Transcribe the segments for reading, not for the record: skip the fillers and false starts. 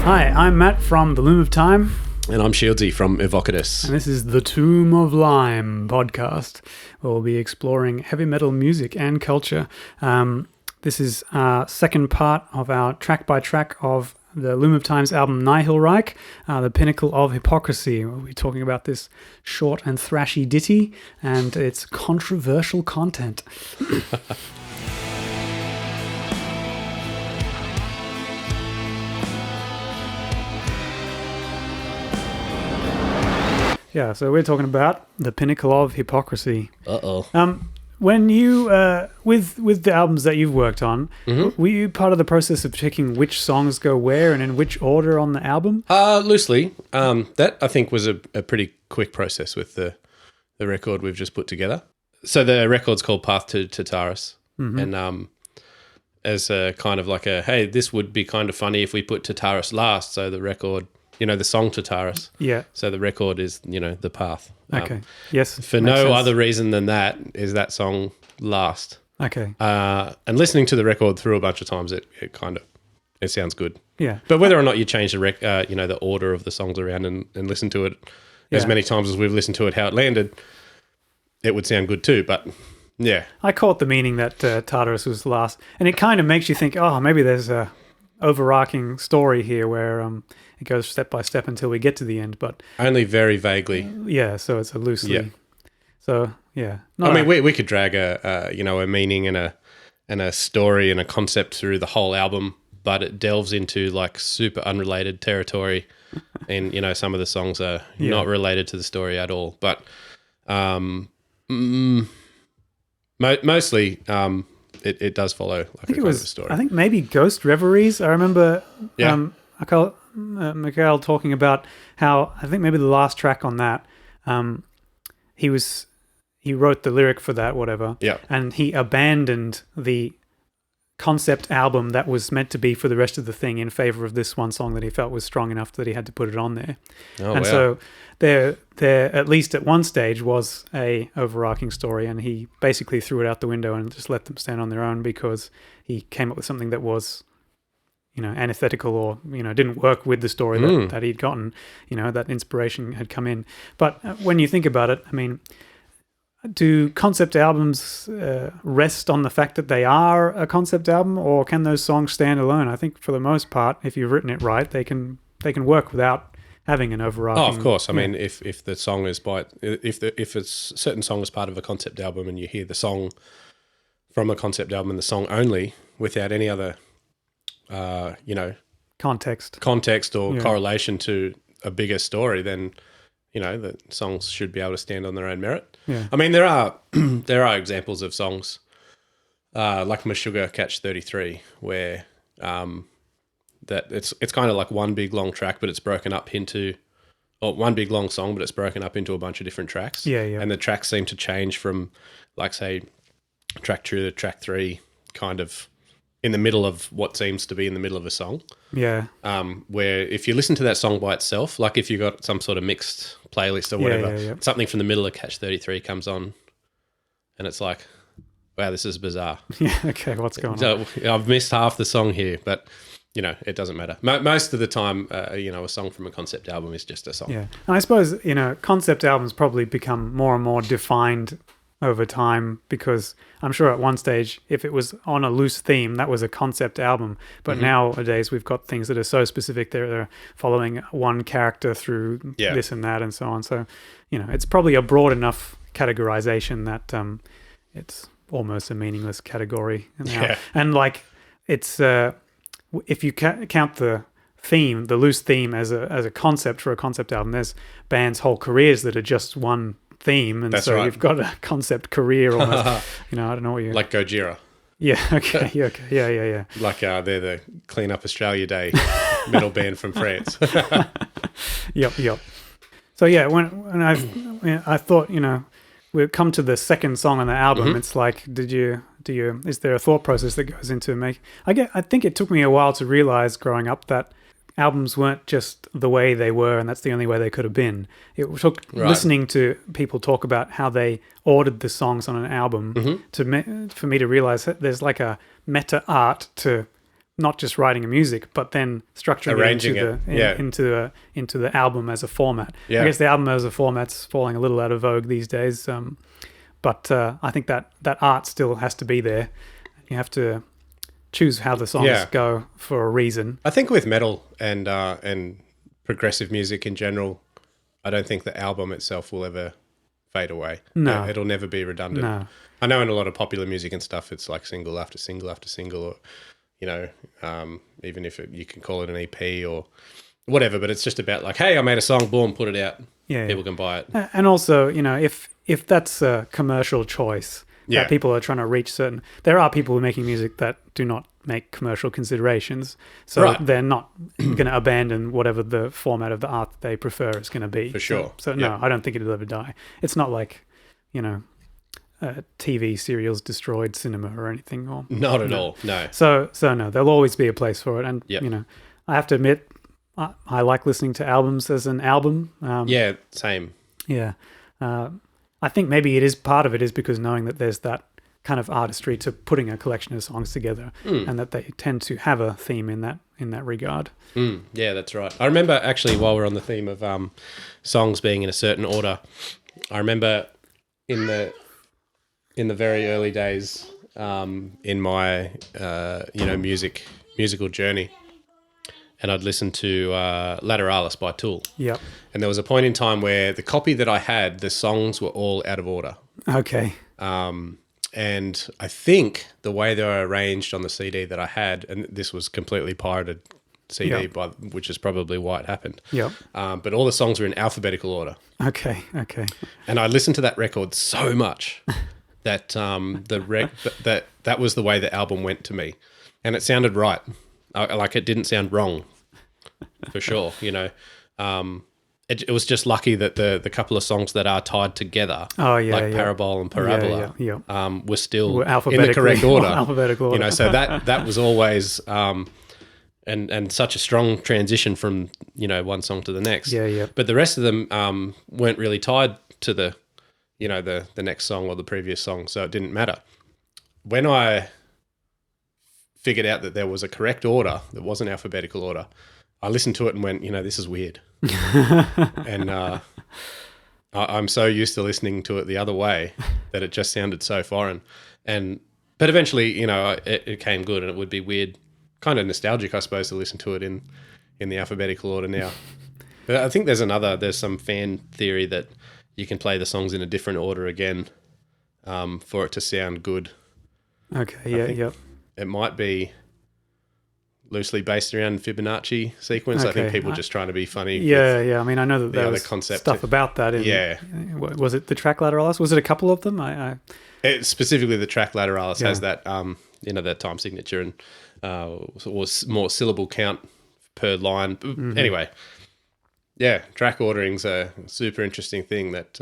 Hi, I'm Matt from The Loom of Time. And I'm Shieldsy from Evocatus. And this is the Tomb of Lime podcast, where we'll be exploring heavy metal music and culture. This is our second part of our track-by-track of the Loom of Time's album NihilReich, the Pinnacle of Hypocrisy. We'll be talking about this short and thrashy ditty and its controversial content. Yeah, so we're talking about the Pinnacle of Hypocrisy. When you, with the albums that you've worked on, were you part of the process of checking which songs go where and in which order on the album? Loosely. That, I think, was a pretty quick process with the record we've just put together. So the record's called Path to Tartarus. And as a kind of like hey, this would be kind of funny if we put Tartarus last, so the record... the song Tartarus. Yeah. So the record is, the path. Okay. Yes. For no sense. Other reason than that is that song last. Okay. And listening to the record through a bunch of times, it sounds good. Yeah. But whether or not you change the order of the songs around and listen to it as many times as we've listened to it, how it landed, it would sound good too. But yeah. I caught the meaning that Tartarus was last. And it kind of makes you think, oh, maybe there's a overarching story here where it goes step by step until we get to the end, but only very vaguely. So it's a loosely. Yeah. So yeah. We could drag a meaning and a story and a concept through the whole album, but it delves into like super unrelated territory, and some of the songs are not related to the story at all. But mostly. It does follow like a kind of a story. I think maybe Ghost Reveries. I remember Mikhail talking about how I think maybe the last track on that, he wrote the lyric for that, whatever. Yeah. And he abandoned the concept album that was meant to be for the rest of the thing in favor of this one song that he felt was strong enough that he had to put it on there. So there at least at one stage was a overarching story, and he basically threw it out the window and just let them stand on their own because he came up with something that was antithetical or didn't work with the story that he'd gotten, that inspiration had come in. But when you think about it, I mean, do concept albums rest on the fact that they are a concept album, or can those songs stand alone? I think for the most part, if you've written it right, they can work without having an overarching. Oh, of course. I mean, if the song is if it's certain song is part of a concept album, and you hear the song from a concept album and the song only without any other, context or correlation to a bigger story, then the songs should be able to stand on their own merit. Yeah. I mean, there are examples of songs like Meshuggah Catch 33 where that it's kind of like one big long track, but it's broken up into one big long song, but it's broken up into a bunch of different tracks. Yeah, yeah. And the tracks seem to change from, like, say, track 2 to track 3, kind of in the middle of what seems to be in the middle of a song. Yeah. Where if you listen to that song by itself, like if you got some sort of mixed playlist or whatever, something from the middle of Catch 33 comes on, and it's like, wow, this is bizarre. Yeah. Okay. What's going on? So I've missed half the song here, but. It doesn't matter. Most of the time, a song from a concept album is just a song. Yeah. And I suppose, concept albums probably become more and more defined over time, because I'm sure at one stage, if it was on a loose theme, that was a concept album. But nowadays, we've got things that are so specific. They're following one character through this and that and so on. So, it's probably a broad enough categorization that it's almost a meaningless category. And like, it's... if you count the theme, the loose theme as a concept for a concept album, there's bands' whole careers that are just one theme, and so you've got a concept career almost. I don't know what you like Gojira. Yeah. Okay. Yeah. Like they're the Clean Up Australia Day metal band from France. Yep. So yeah, when I thought we've come to the second song on the album, it's like, is there a thought process that goes into I think it took me a while to realize growing up that albums weren't just the way they were and that's the only way they could have been. It took listening to people talk about how they ordered the songs on an album for me to realize that there's like a meta art to not just writing a music, but then structuring into the album as a format. I guess the album as a format's falling a little out of vogue these days, but I think that art still has to be there. You have to choose how the songs go for a reason. I think with metal and progressive music in general, I don't think the album itself will ever fade away. No, it'll never be redundant. No. I know in a lot of popular music and stuff, it's like single after single after single, or even if you can call it an EP or whatever, but it's just about like, hey, I made a song, boom, put it out. People can buy it. And also, if that's a commercial choice that people are trying to reach there are people making music that do not make commercial considerations. So they're not going to abandon whatever the format of the art that they prefer is going to be. For sure. So no, I don't think it'll ever die. It's not like, TV serials destroyed cinema or anything. Or not at all. No. So no, there'll always be a place for it. And I have to admit, I like listening to albums as an album. Same. Yeah, I think maybe part of it is because knowing that there's that kind of artistry to putting a collection of songs together, and that they tend to have a theme in that regard. Yeah, that's right. I remember actually, while we're on the theme of songs being in a certain order, I remember in the very early days in my musical journey, and I'd listen to Lateralis by Tool. Yep. And there was a point in time where the copy that I had, the songs were all out of order. Okay. And I think the way they were arranged on the CD that I had, and this was completely pirated CD, which is probably why it happened. Yep. But all the songs were in alphabetical order. Okay. And I listened to that record so much that that was the way the album went to me, and it sounded right. Like it didn't sound wrong, for sure. It was just lucky that the couple of songs that are tied together, like Parabole and Parabola, were still in the correct order. Alphabetical order. So that was always and such a strong transition from one song to the next. But the rest of them weren't really tied to the next song or the previous song, so it didn't matter. When I figured out that there was a correct order that wasn't alphabetical order, I listened to it and went, this is weird. And I'm so used to listening to it the other way that it just sounded so foreign. But eventually, it came good, and it would be weird, kind of nostalgic, I suppose, to listen to it in the alphabetical order now. But I think there's some fan theory that you can play the songs in a different order again for it to sound good. Okay, It might be loosely based around Fibonacci sequence. Okay. I think people just trying to be funny. Yeah. I mean, I know that there was concept stuff about that. Was it the track Lateralis? Was it a couple of them? Specifically, the track Lateralis has that, that time signature and was more syllable count per line. Mm-hmm. Anyway, track ordering's a super interesting thing that,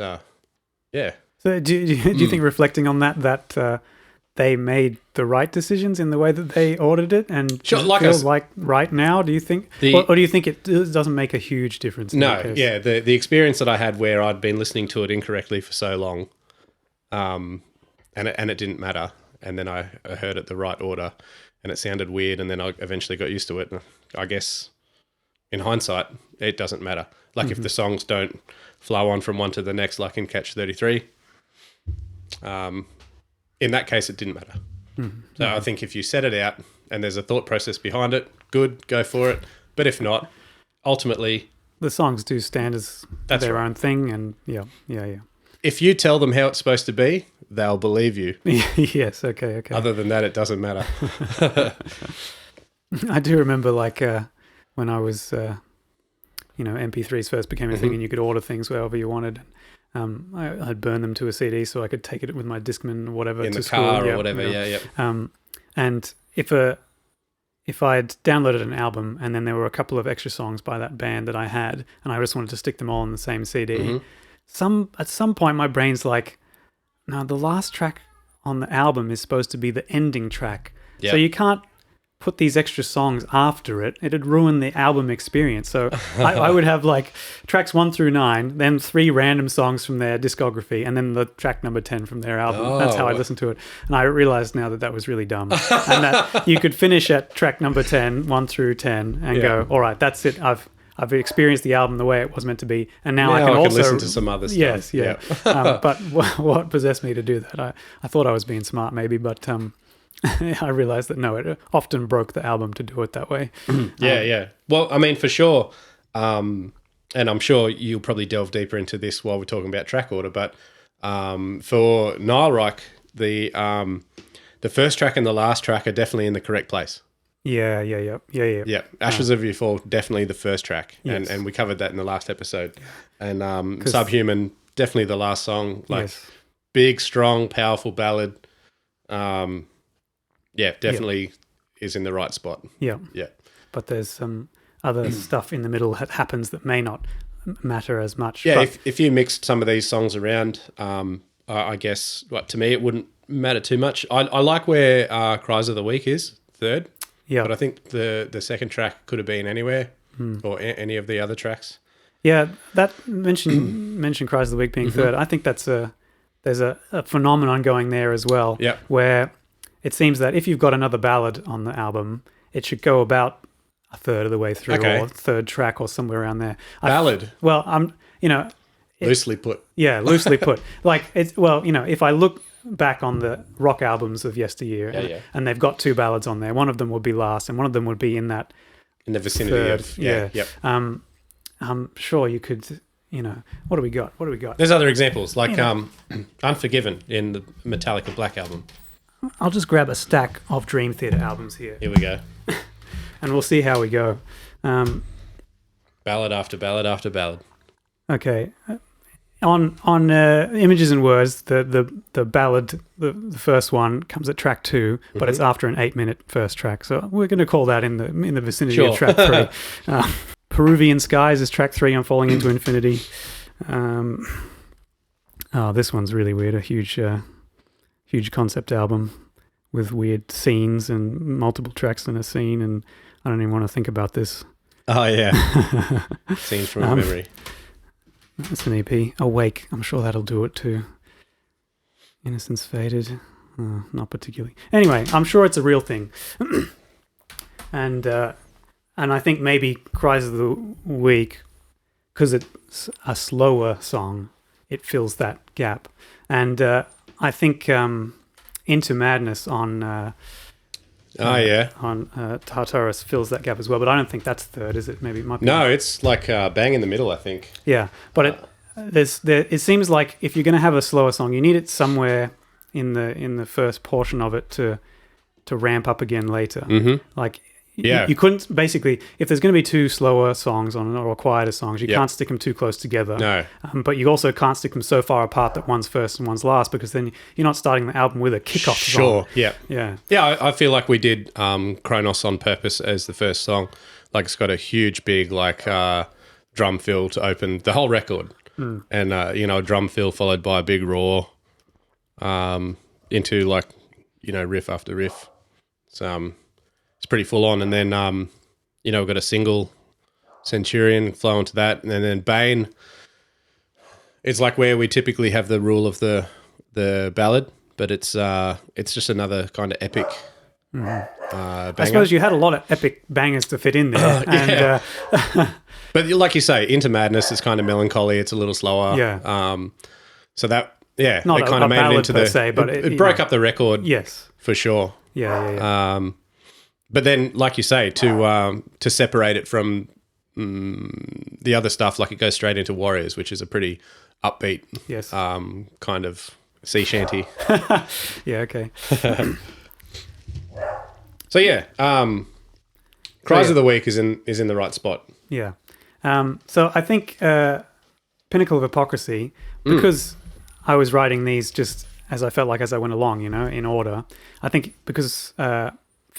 So do you think, reflecting on that they made the right decisions in the way that they ordered it, and sure, feels like right now? Do you think, or do you think it doesn't make a huge difference? No, the experience that I had where I'd been listening to it incorrectly for so long, and it didn't matter, and then I heard it the right order, and it sounded weird, and then I eventually got used to it. And I guess in hindsight, it doesn't matter. Like if the songs don't flow on from one to the next, like in Catch 33. In that case, it didn't matter. So I think if you set it out and there's a thought process behind it, good, go for it. But if not, ultimately... the songs do stand as their own thing, and yeah. If you tell them how it's supposed to be, they'll believe you. Yes, okay. Other than that, it doesn't matter. I do remember, when I was, MP3s first became a thing, and you could order things wherever you wanted. I'd burn them to a CD so I could take it with my Discman or whatever in to the school. car or whatever. And if I'd downloaded an album and then there were a couple of extra songs by that band that I had, and I just wanted to stick them all on the same CD, at some point my brain's like, no, the last track on the album is supposed to be the ending track, so you can't put these extra songs after it, it'd ruin the album experience. So I would have like tracks 1 through 9, then 3 random songs from their discography, and then the track number 10 from their album. That's how I listen to it. And I realized now that was really dumb. And that you could finish at track number 10, 1 through 10, and go, all right, that's it. I've experienced the album the way it was meant to be, and now I can also listen to some other stuff. Yes, yeah. But what possessed me to do that? I thought I was being smart, maybe, but I realized that no, it often broke the album to do it that way. Yeah. Well, I mean, for sure, and I'm sure you'll probably delve deeper into this while we're talking about track order. But for NihilReich, the first track and the last track are definitely in the correct place. Yeah. Ashes of You Fall, definitely the first track, yes. and we covered that in the last episode. And Subhuman, definitely the last song, big, strong, powerful ballad. Definitely is in the right spot. Yeah. But there's some other stuff in the middle that happens that may not matter as much. Yeah, if you mixed some of these songs around, I guess to me it wouldn't matter too much. I like where Cries of the Week is third. Yeah, but I think the second track could have been anywhere or any of the other tracks. Yeah, that mention Cries of the Week being third. I think there's a phenomenon going there as well. Yeah, where it seems that if you've got another ballad on the album, it should go about a third of the way through, or third track, or somewhere around there. Ballad. Loosely put. Yeah, loosely put. Like if I look back on the rock albums of yesteryear, and they've got 2 ballads on there. One of them would be last, and one of them would be in the vicinity third, Yep. I'm sure you could. What do we got? There's other examples like Unforgiven in the Metallica Black album. I'll just grab a stack of Dream Theater albums here. Here we go, and we'll see how we go. Ballad after ballad after ballad. Okay. On Images and Words, the ballad, the first one comes at track 2, but it's after an 8-minute first track. So we're going to call that in the vicinity of track 3. Peruvian Skies is track 3 on Falling Into Infinity. This one's really weird. A huge concept album with weird scenes and multiple tracks in a scene, and I don't even want to think about this. Oh yeah, scenes from a memory. That's an EP. Awake. I'm sure that'll do it too. Innocence Faded. Not particularly. Anyway, I'm sure it's a real thing. And I think maybe Cries of the Week, because it's a slower song, it fills that gap. And I think Into Madness on Tartarus fills that gap as well, but I don't think that's third, is it? Maybe it might be. No, it's like bang in the middle, I think. Yeah, but it seems like if you're going to have a slower song, you need it somewhere in the first portion of it to ramp up again later. Mm-hmm. Like you couldn't, basically, if there's going to be 2 slower songs on or quieter songs, you can't stick them too close together. No. But you also can't stick them so far apart that one's first and one's last, because then you're not starting the album with a kickoff song. Sure, yeah. I feel like we did Kronos on purpose as the first song. Like, it's got a huge, big, drum fill to open the whole record. And, a drum fill followed by a big roar into, riff after riff. It's pretty full on. And then, we've got a single, Centurion, flow into that. And then Bane, it's like where we typically have the rule of the ballad, but it's just another kind of epic banger. I suppose you had a lot of epic bangers to fit in there. But like you say, Into Madness is kind of melancholy. It's a little slower. Yeah. So that, not it kind of made it into it broke up the record. Yes. For sure. Yeah. But then, like you say, to separate it from the other stuff, like it goes straight into Warriors, which is a pretty upbeat, kind of sea shanty. Yeah, okay. So Cries of the Week is in the right spot. Yeah. So I think Pinnacle of Hypocrisy, because I was writing these just as I felt like as I went along, in order. I think because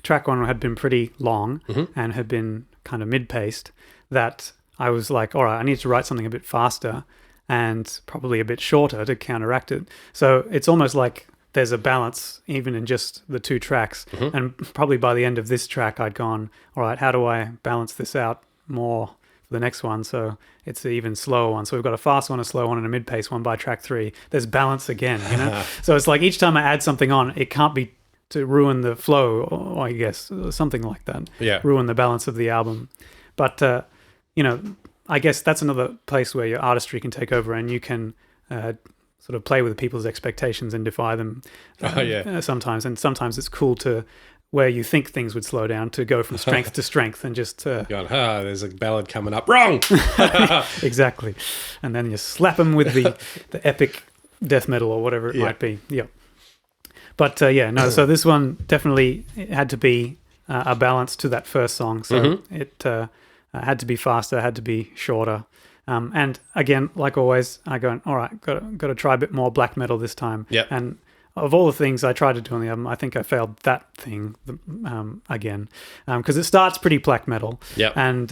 track 1 had been pretty long and had been kind of mid-paced, that I was like, all right, I need to write something a bit faster and probably a bit shorter to counteract it. So it's almost like there's a balance even in just the 2 tracks. And probably by the end of this track, I'd gone, all right, how do I balance this out more for the next one? So it's an even slower one. So we've got a fast one, a slow one, and a mid-pace one by track 3. There's balance again, you know? So it's like each time I add something on, it can't be to ruin the flow, or I guess, or something like that. Yeah. Ruin the balance of the album. But, you know, I guess that's another place where your artistry can take over and you can sort of play with people's expectations and defy them sometimes. And sometimes it's cool to, where you think things would slow down, to go from strength to strength and just... Going, there's a ballad coming up. Wrong! Exactly. And then you slap them with the epic death metal or whatever it might be. Yeah. But so this one definitely had to be a balance to that first song. So it had to be faster, had to be shorter. And again, like always, I go, all right, got to try a bit more black metal this time. Yep. And of all the things I tried to do on the album, I think I failed that thing again, because it starts pretty black metal. Yep. And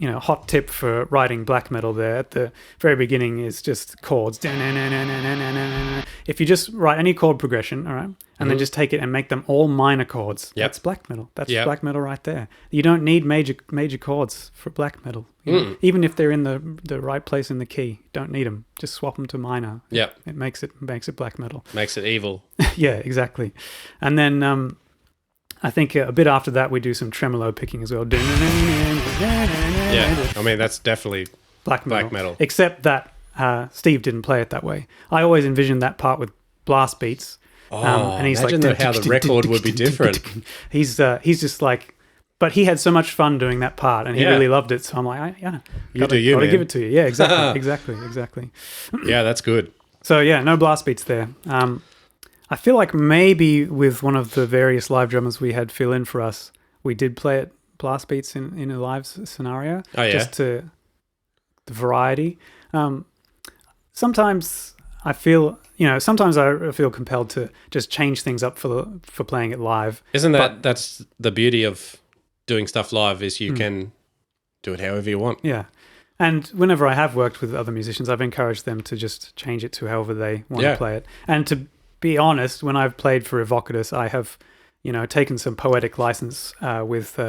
hot tip for writing black metal there at the very beginning is just chords. If you just write any chord progression, all right, and then just take it and make them all minor chords, that's black metal. That's black metal right there. You don't need major chords for black metal. You know? Even if they're in the right place in the key, don't need them. Just swap them to minor. Yep. It makes it black metal. Makes it evil. Yeah, exactly. And then I think a bit after that we do some tremolo picking as well. Yeah, I mean that's definitely black metal. Except that Steve didn't play it that way. I always envisioned that part with blast beats. And he's imagine like, how the record would be different. He's just like, but he had so much fun doing that part, and he really loved it. So I'm like, gotta give it to you. Yeah, exactly. Yeah, that's good. So yeah, no blast beats there. I feel like maybe with one of the various live drummers we had fill in for us, we did play it blast beats in a live scenario. Oh, yeah. Just to the variety. Sometimes I feel, sometimes I feel compelled to just change things up for playing it live. Isn't that's the beauty of doing stuff live, is you can do it however you want. Yeah. And whenever I have worked with other musicians, I've encouraged them to just change it to however they want to play it. And to be honest, when I've played for Evocatus, I have, taken some poetic license with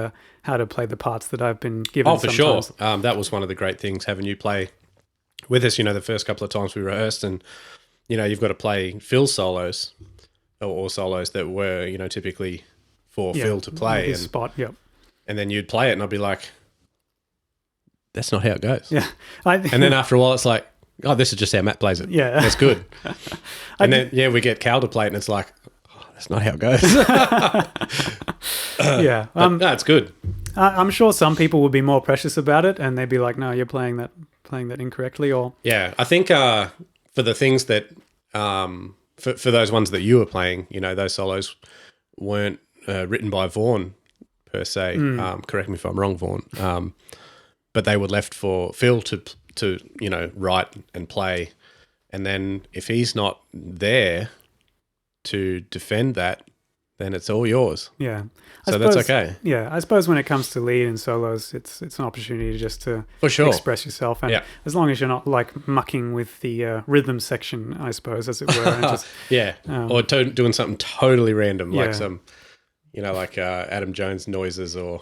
how to play the parts that I've been given. Oh, for sometimes. Sure. That was one of the great things, having you play with us, the first couple of times we rehearsed, and, you've got to play Phil's solos or solos that were, typically for Phil to play. His spot, yep. And then you'd play it and I'd be like, that's not how it goes. Yeah. And then after a while, it's like, oh, this is just how Matt plays it. Yeah. That's good. And then, we get Cal to play it and it's like, oh, that's not how it goes. Yeah. No, it's good. I'm sure some people would be more precious about it and they'd be like, no, you're playing that incorrectly, or... Yeah. I think for the things that, for those ones that you were playing, those solos weren't written by Vaughan per se. Correct me if I'm wrong, Vaughan. But they were left for Phil to write and play, and then if he's not there to defend that, then it's all yours. Yeah, so that's okay. Yeah, I suppose when it comes to lead and solos, it's an opportunity just to for sure express yourself, and as long as you're not like mucking with the rhythm section, I suppose, as it were, and just or doing something totally random, like some like Adam Jones noises, or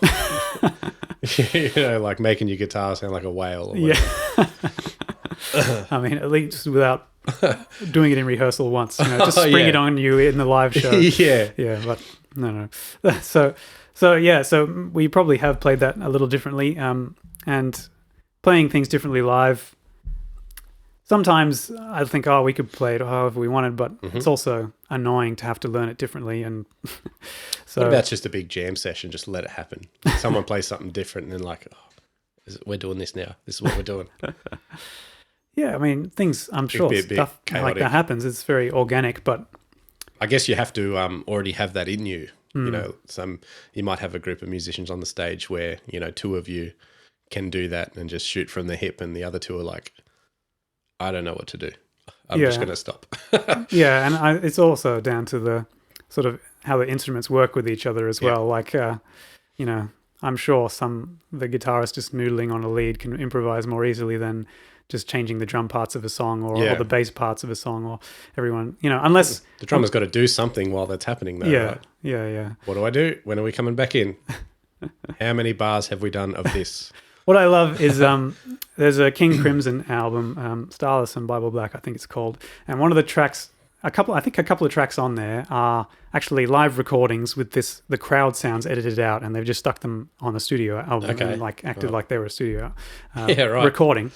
like making your guitar sound like a whale. Or I mean, at least without doing it in rehearsal once, just spring it on you in the live show. Yeah, but no. So we probably have played that a little differently, and playing things differently live. Sometimes I think, we could play it however we wanted, but it's also annoying to have to learn it differently. And so, what about just a big jam session? Just let it happen. Someone plays something different, and then like, we're doing this now. This is what we're doing. Yeah, I mean, things. I'm sure stuff like that happens. It's very organic, but I guess you have to already have that in you. You might have a group of musicians on the stage where two of you can do that and just shoot from the hip, and the other two are like, I don't know what to do. I'm just going to stop. Yeah, and it's also down to the sort of how the instruments work with each other as well. Like, I'm sure the guitarist just noodling on a lead can improvise more easily than just changing the drum parts of a song or the bass parts of a song, or everyone, unless the drummer's got to do something while that's happening though, right? Yeah. What do I do? When are we coming back in? How many bars have we done of this? What I love is there's a King Crimson album, Starless and Bible Black, I think it's called, and one of the tracks, a couple of tracks on there are actually live recordings with the crowd sounds edited out, and they've just stuck them on a studio album and acted like they were a studio recording,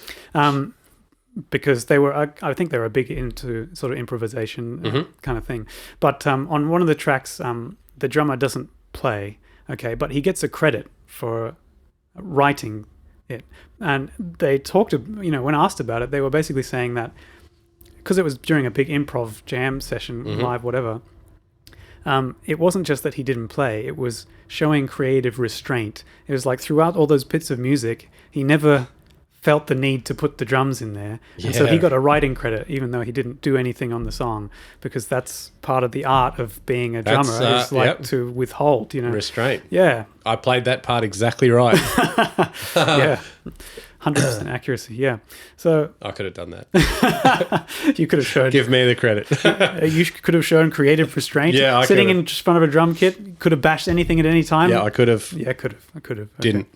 because I think they were big into sort of improvisation kind of thing. But on one of the tracks, the drummer doesn't play, but he gets a credit for writing it, and they talked, when asked about it, they were basically saying that because it was during a big improv jam session, live, whatever, it wasn't just that he didn't play, it was showing creative restraint. It was like throughout all those bits of music, he never felt the need to put the drums in there. And so he got a writing credit, even though he didn't do anything on the song, because that's part of the art of being a drummer, is to withhold, Restraint. Yeah. I played that part exactly right. Yeah. 100% accuracy, yeah. So I could have done that. You could have shown. Give me the credit. You could have shown creative restraint. Yeah, I sitting in front of a drum kit, could have bashed anything at any time. Yeah, I could have. Yeah, I could have. Okay. Didn't.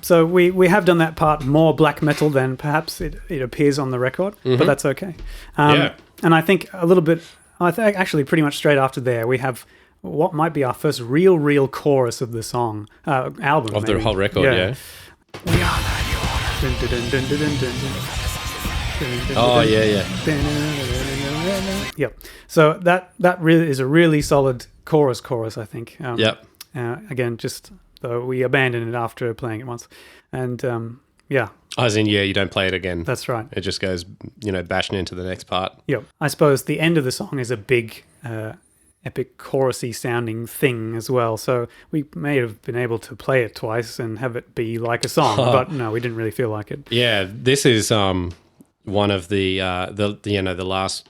So we have done that part more black metal than perhaps it appears on the record, but that's okay. And I think a little bit. I think actually pretty much straight after there we have what might be our first real chorus of the song album of the whole record. Yeah. We are the Oh yeah. Yep. So that really is a really solid chorus, I think. Yep. Again, just though we abandoned it after playing it once, and As in, you don't play it again. That's right. It just goes, bashing into the next part. Yep. I suppose the end of the song is a big, epic chorusy sounding thing as well. So we may have been able to play it twice and have it be like a song, but no, we didn't really feel like it. Yeah, this is one of the last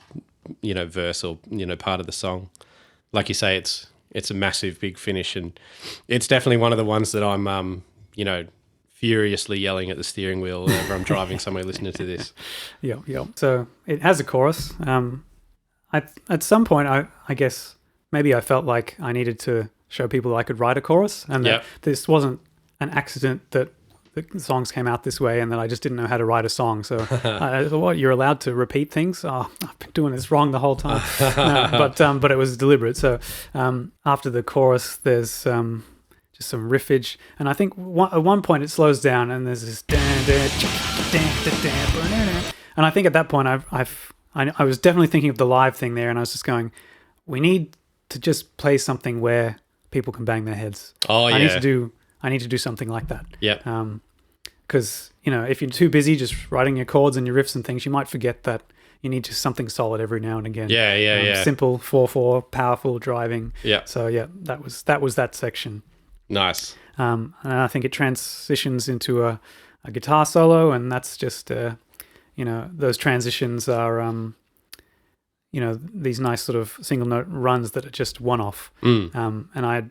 verse or part of the song. Like you say, it's a massive big finish, and it's definitely one of the ones that I'm furiously yelling at the steering wheel whenever I'm driving somewhere listening to this. Yeah. So it has a chorus. At some point, I guess maybe I felt like I needed to show people I could write a chorus, and that this wasn't an accident that the songs came out this way and that I just didn't know how to write a song. So I thought, what, you're allowed to repeat things? Oh, I've been doing this wrong the whole time. No, but it was deliberate. So after the chorus, there's just some riffage, and I think at one point it slows down and there's this and I think at that point I was definitely thinking of the live thing there, and I was just going, we need to just play something where people can bang their heads. Oh yeah. I need to do something like that. Yeah. Because if you're too busy just writing your chords and your riffs and things, you might forget that you need just something solid every now and again. Yeah. Simple, 4/4, powerful driving. Yeah. So that was that section. Nice. And I think it transitions into a guitar solo, and that's just those transitions are these nice sort of single note runs that are just one off. And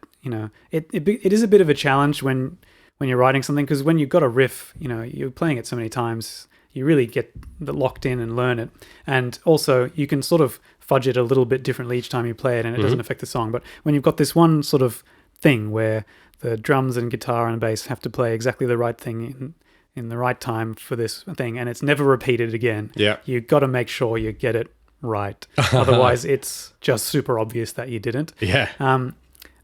it is a bit of a challenge when you're writing something, because when you've got a riff, you're playing it so many times, you really get locked in and learn it. And also you can sort of fudge it a little bit differently each time you play it, and it doesn't affect the song. But when you've got this one sort of thing where the drums and guitar and bass have to play exactly the right thing in the right time for this thing, and it's never repeated again. Yeah. You've got to make sure you get it right. Otherwise, it's just super obvious that you didn't. Yeah.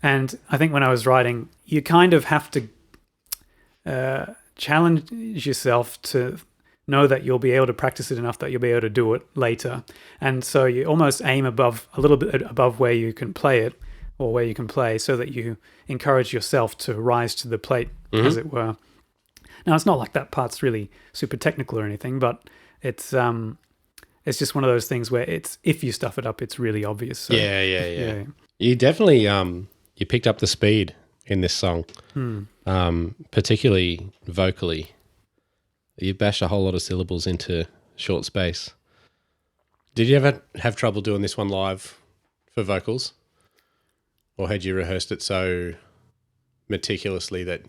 And I think when I was writing, you kind of have to challenge yourself to know that you'll be able to practice it enough that you'll be able to do it later. And so you almost aim a little bit above where you can play it, or where you can play, so that you encourage yourself to rise to the plate, as it were. Now, it's not like that part's really super technical or anything, but it's just one of those things where if you stuff it up, it's really obvious. So, yeah. You definitely you picked up the speed in this song, particularly vocally. You bash a whole lot of syllables into short space. Did you ever have trouble doing this one live for vocals? Or had you rehearsed it so meticulously that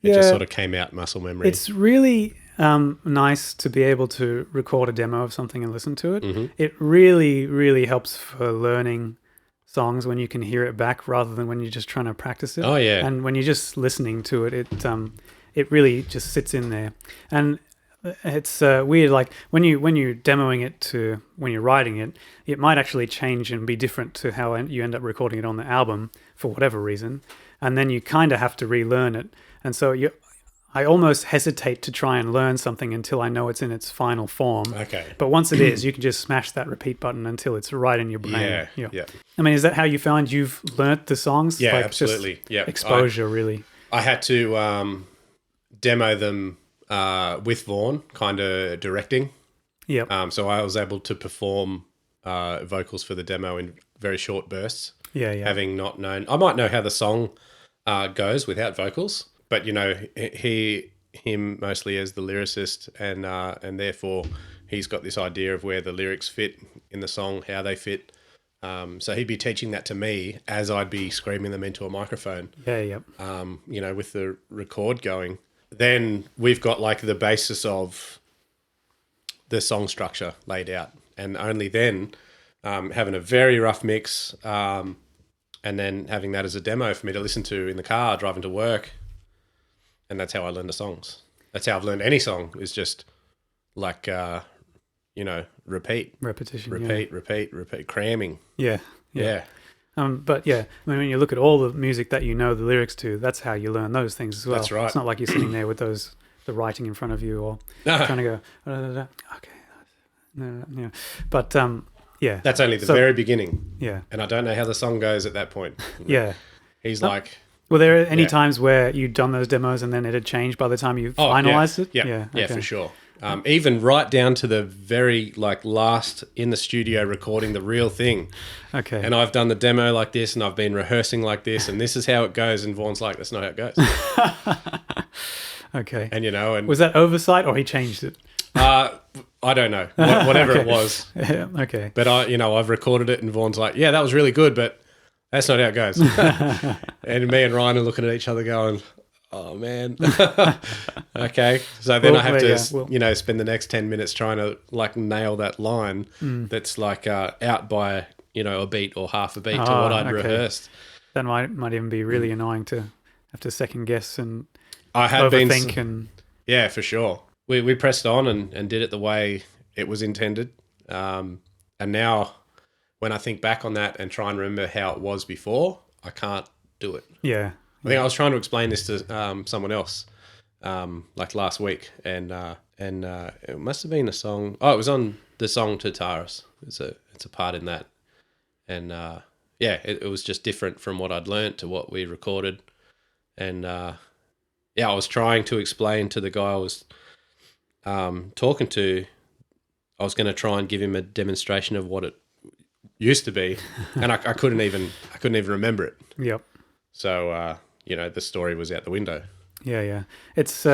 it just sort of came out muscle memory? It's really, nice to be able to record a demo of something and listen to it. It really, really helps for learning songs when you can hear it back rather than when you're just trying to practice it. Oh, yeah. And when you're just listening to it, it really just sits in there. And it's weird, like when you're demoing it to when you're writing it, it might actually change and be different to how you end up recording it on the album for whatever reason. And then you kind of have to relearn it. And so I almost hesitate to try and learn something until I know it's in its final form. Okay. But once it is, you can just smash that repeat button until it's right in your brain. Yeah. I mean, is that how you found you've learnt the songs? Yeah, like absolutely. Yeah. Exposure, really. I had to demo them with Vaughn, kind of directing. Yep. So I was able to perform vocals for the demo in very short bursts. Yeah. Having not known, I might know how the song goes without vocals, but him mostly as the lyricist, and therefore he's got this idea of where the lyrics fit in the song, how they fit. So he'd be teaching that to me as I'd be screaming them into a microphone. Yeah. With the record going. Then we've got like the basis of the song structure laid out, and only then having a very rough mix, and then having that as a demo for me to listen to in the car driving to work, and that's how I learn the songs. That's how I've learned any song, is just like repetition, repeat, cramming. Yeah. But yeah, I mean, when you look at all the music that you know the lyrics to, that's how you learn those things as well. That's right. It's not like you're sitting there with the writing in front of you or trying to go, okay, no. But yeah. That's only the very beginning. Yeah. And I don't know how the song goes at that point. Yeah. He's like... Were there any times where you'd done those demos and then it had changed by the time you finalized it? Yeah, for sure. Even right down to the very last in the studio recording the real thing. Okay. And I've done the demo like this, and I've been rehearsing like this, and this is how it goes. And Vaughn's like, that's not how it goes. Okay. And and was that oversight or he changed it? I don't know. Whatever Okay. it was. Yeah, okay. But I've recorded it, and Vaughn's like, yeah, that was really good, but that's not how it goes. And me and Ryan are looking at each other going, oh, man. Okay. So then I have to, spend the next 10 minutes trying to nail that line that's out by, a beat or half a beat to what I'd rehearsed. That might even be really annoying to have to second guess and I had overthink. Yeah, for sure. We pressed on and did it the way it was intended. And now when I think back on that and try and remember how it was before, I can't do it. Yeah. I think I was trying to explain this to someone else, last week, and it must have been a song. Oh, it was on the song Tataris. It's a part in that, and it was just different from what I'd learnt to what we recorded, and I was trying to explain to the guy I was talking to. I was going to try and give him a demonstration of what it used to be, and I couldn't even remember it. Yep. So the story was out the window. Yeah. It's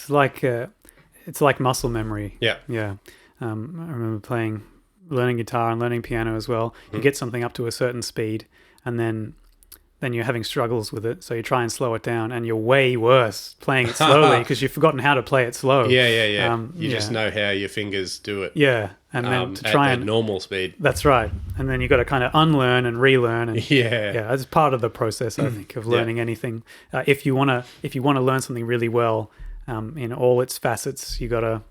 like muscle memory. Yeah. Yeah. I remember learning guitar and learning piano as well. You get something up to a certain speed, and then you're having struggles with it. So you try and slow it down, and you're way worse playing it slowly because you've forgotten how to play it slow. Yeah. You just know how your fingers do it. Yeah. And then to try at normal speed. That's right. And then you've got to kind of unlearn and relearn. And yeah, it's part of the process, I think, of learning anything. If you want to learn something really well, in all its facets, you got to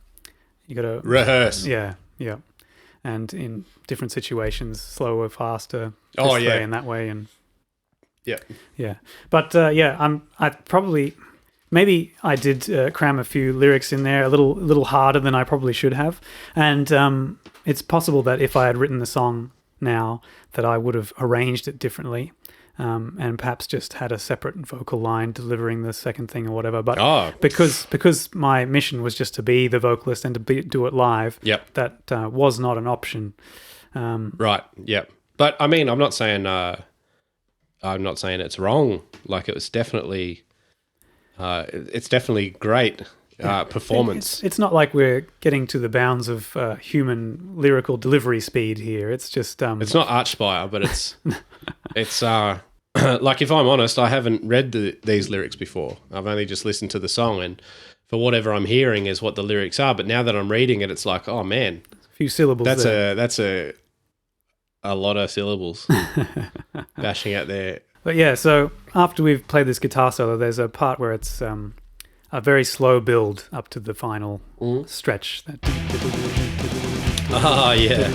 rehearse. Yeah. And in different situations, slower, faster, this way and that way, and yeah. But I probably. Maybe I did cram a few lyrics in there a little harder than I probably should have. And it's possible that if I had written the song now that I would have arranged it differently and perhaps just had a separate vocal line delivering the second thing or whatever. But because my mission was just to be the vocalist and to do it live, that was not an option. Right, yep. But, I mean, I'm not saying it's wrong. It was definitely... it's definitely great performance. It's not like we're getting to the bounds of human lyrical delivery speed here. It's just it's not Archspire, but it's if I'm honest, I haven't read these lyrics before. I've only just listened to the song, and for whatever I'm hearing is what the lyrics are. But now that I'm reading it, it's like, oh man, a few syllables. That's a lot of syllables bashing out there. But yeah, so after we've played this guitar solo, there's a part where it's a very slow build up to the final stretch. Oh, yeah.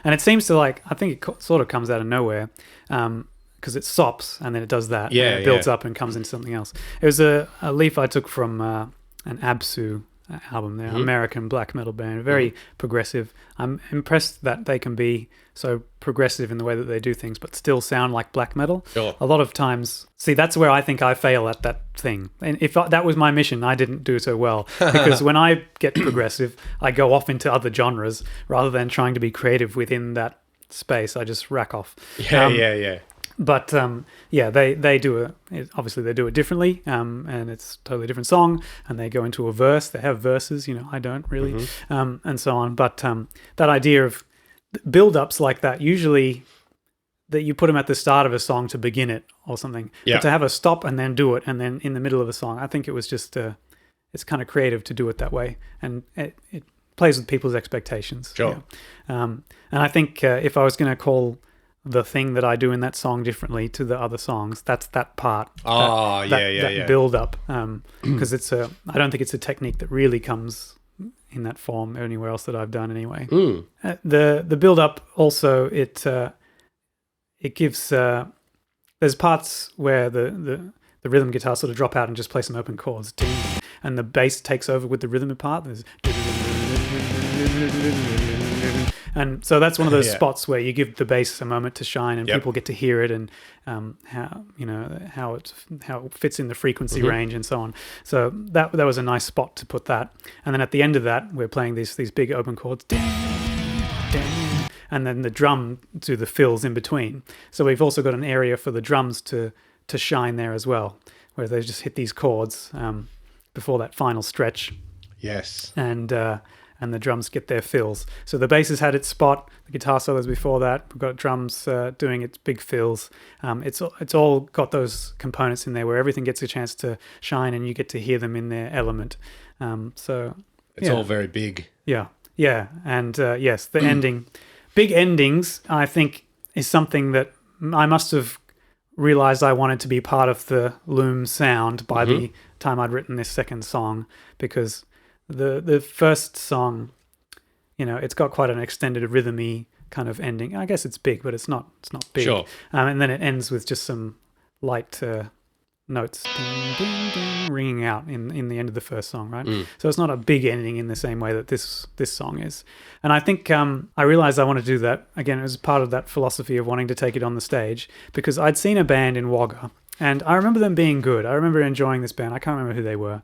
And it seems to I think it sort of comes out of nowhere because it stops and then it does that. Yeah, and it builds up and comes into something else. It was a leaf I took from an Absu album there, American black metal band, very progressive. I'm impressed that they can be so progressive in the way that they do things, but still sound like black metal. Sure. A lot of times, see, that's where I think I fail at that thing. And if that was my mission, I didn't do so well because when I get progressive, I go off into other genres rather than trying to be creative within that space. I just rack off. Yeah. But they do obviously they do it differently, and it's a totally different song. And they go into a verse. They have verses, I don't really, and so on. But that idea of build-ups like that, usually that you put them at the start of a song to begin it or something. Yeah. But to have a stop and then do it, and then in the middle of a song, I think it was just it's kind of creative to do it that way, and it plays with people's expectations. Sure. Yeah. And I think if I was going to call the thing that I do in that song differently to the other songs, that's that part. That build up, because I don't think it's a technique that really comes in that form anywhere else that I've done anyway. The build up also it gives there's parts where the rhythm guitar sort of drop out and just play some open chords, and the bass takes over with the rhythm part. There's and so that's one of those spots where you give the bass a moment to shine, and people get to hear it, and how it fits in the frequency range and so on. So that was a nice spot to put that. And then at the end of that, we're playing these big open chords, and then the drum to the fills in between. So we've also got an area for the drums to shine there as well, where they just hit these chords before that final stretch. Yes. And the drums get their fills. So the bass has had its spot, the guitar solos before that. We've got drums doing its big fills. It's all got those components in there where everything gets a chance to shine and you get to hear them in their element. So it's all very big. Yeah. And yes, the ending. Big endings, I think, is something that I must have realized I wanted to be part of the Loom sound by the time I'd written this second song, because the first song, it's got quite an extended rhythm-y kind of ending. I guess it's big, but it's not big. Sure. And then it ends with just some light notes ding, ding, ding, ringing out in the end of the first song, right? So it's not a big ending in the same way that this song is. And I think I realized I wanted to do that. Again, it was part of that philosophy of wanting to take it on the stage, because I'd seen a band in Wagga, and I remember them being good. I remember enjoying this band. I can't remember who they were.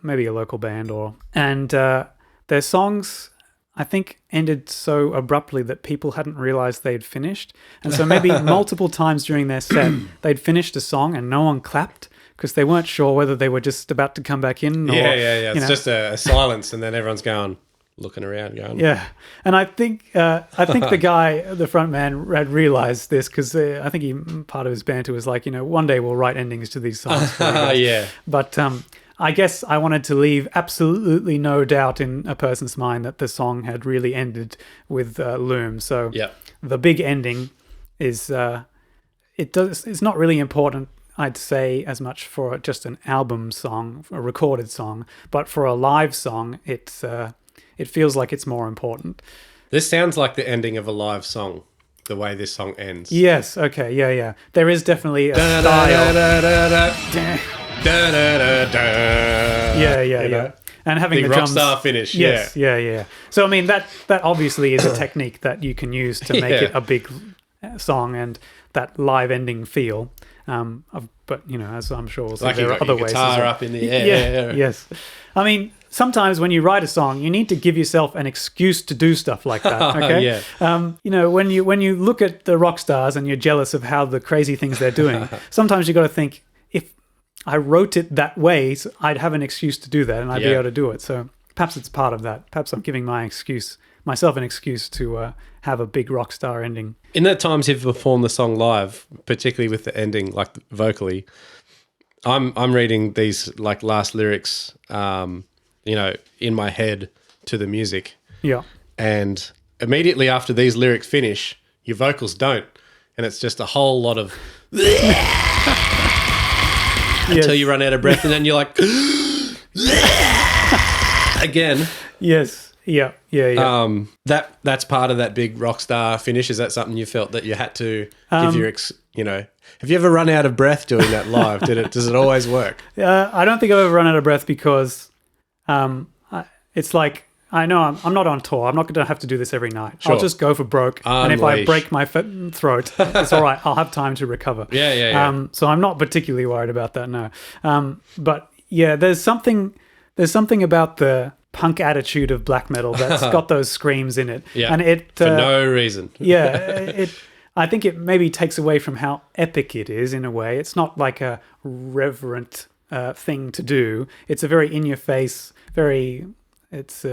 Maybe a local band and their songs, I think, ended so abruptly that people hadn't realized they'd finished. And so maybe multiple times during their set, they'd finished a song and no one clapped because they weren't sure whether they were just about to come back in. Or, It's just a silence, and then everyone's looking around going. Yeah. And I think the guy, the front man, had realized this, because I think part of his banter was like, one day we'll write endings to these songs. Yeah. But I guess I wanted to leave absolutely no doubt in a person's mind that the song had really ended with Loom. So the big ending is it's not really important, I'd say, as much for just an album song, a recorded song, but for a live song, it feels like it's more important. This sounds like the ending of a live song, the way this song ends. Yes, okay, yeah. There is definitely a style. Yeah. And having the drums, rockstar finish. Yes, yeah. So I mean that obviously is a technique that you can use to make it a big song and that live ending feel. But as I'm sure we'll see, like there are other ways. Guitar up in the air. Yes. I mean, sometimes when you write a song, you need to give yourself an excuse to do stuff like that. Okay. When you look at the rock stars and you're jealous of how the crazy things they're doing, sometimes you got to think, if I wrote it that way, so I'd have an excuse to do that, and I'd be able to do it. So perhaps it's part of that. Perhaps I'm giving myself an excuse to have a big rock star ending. In the times you've performed the song live, particularly with the ending, like vocally, I'm reading these like last lyrics, in my head to the music. Yeah. And immediately after these lyrics finish, your vocals don't. And it's just a whole lot of until you run out of breath, and then you're like again. Yes. Yeah. That's part of that big rock star finish. Is that something you felt that you had to give your have you ever run out of breath doing that live? Does it always work? I don't think I've ever run out of breath because it's like, I know I'm not on tour. I'm not going to have to do this every night. Sure. I'll just go for broke. And if I break my throat, it's all right. I'll have time to recover. Yeah. So I'm not particularly worried about that, no. But yeah, there's something about the punk attitude of black metal that's got those screams in it. Yeah, and it for no reason. I think it maybe takes away from how epic it is in a way. It's not like a reverent thing to do. It's a very in-your-face, it's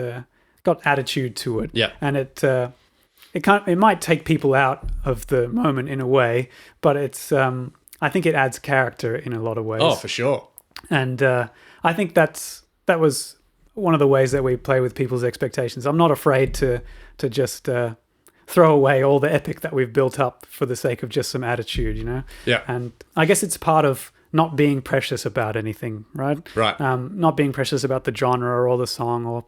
got attitude to it. Yeah. And it might take people out of the moment in a way, but it's I think it adds character in a lot of ways. Oh, for sure. And I think that was one of the ways that we play with people's expectations. I'm not afraid to just throw away all the epic that we've built up for the sake of just some attitude, Yeah. And I guess it's part of not being precious about anything, right? Right. Not being precious about the genre or the song, or,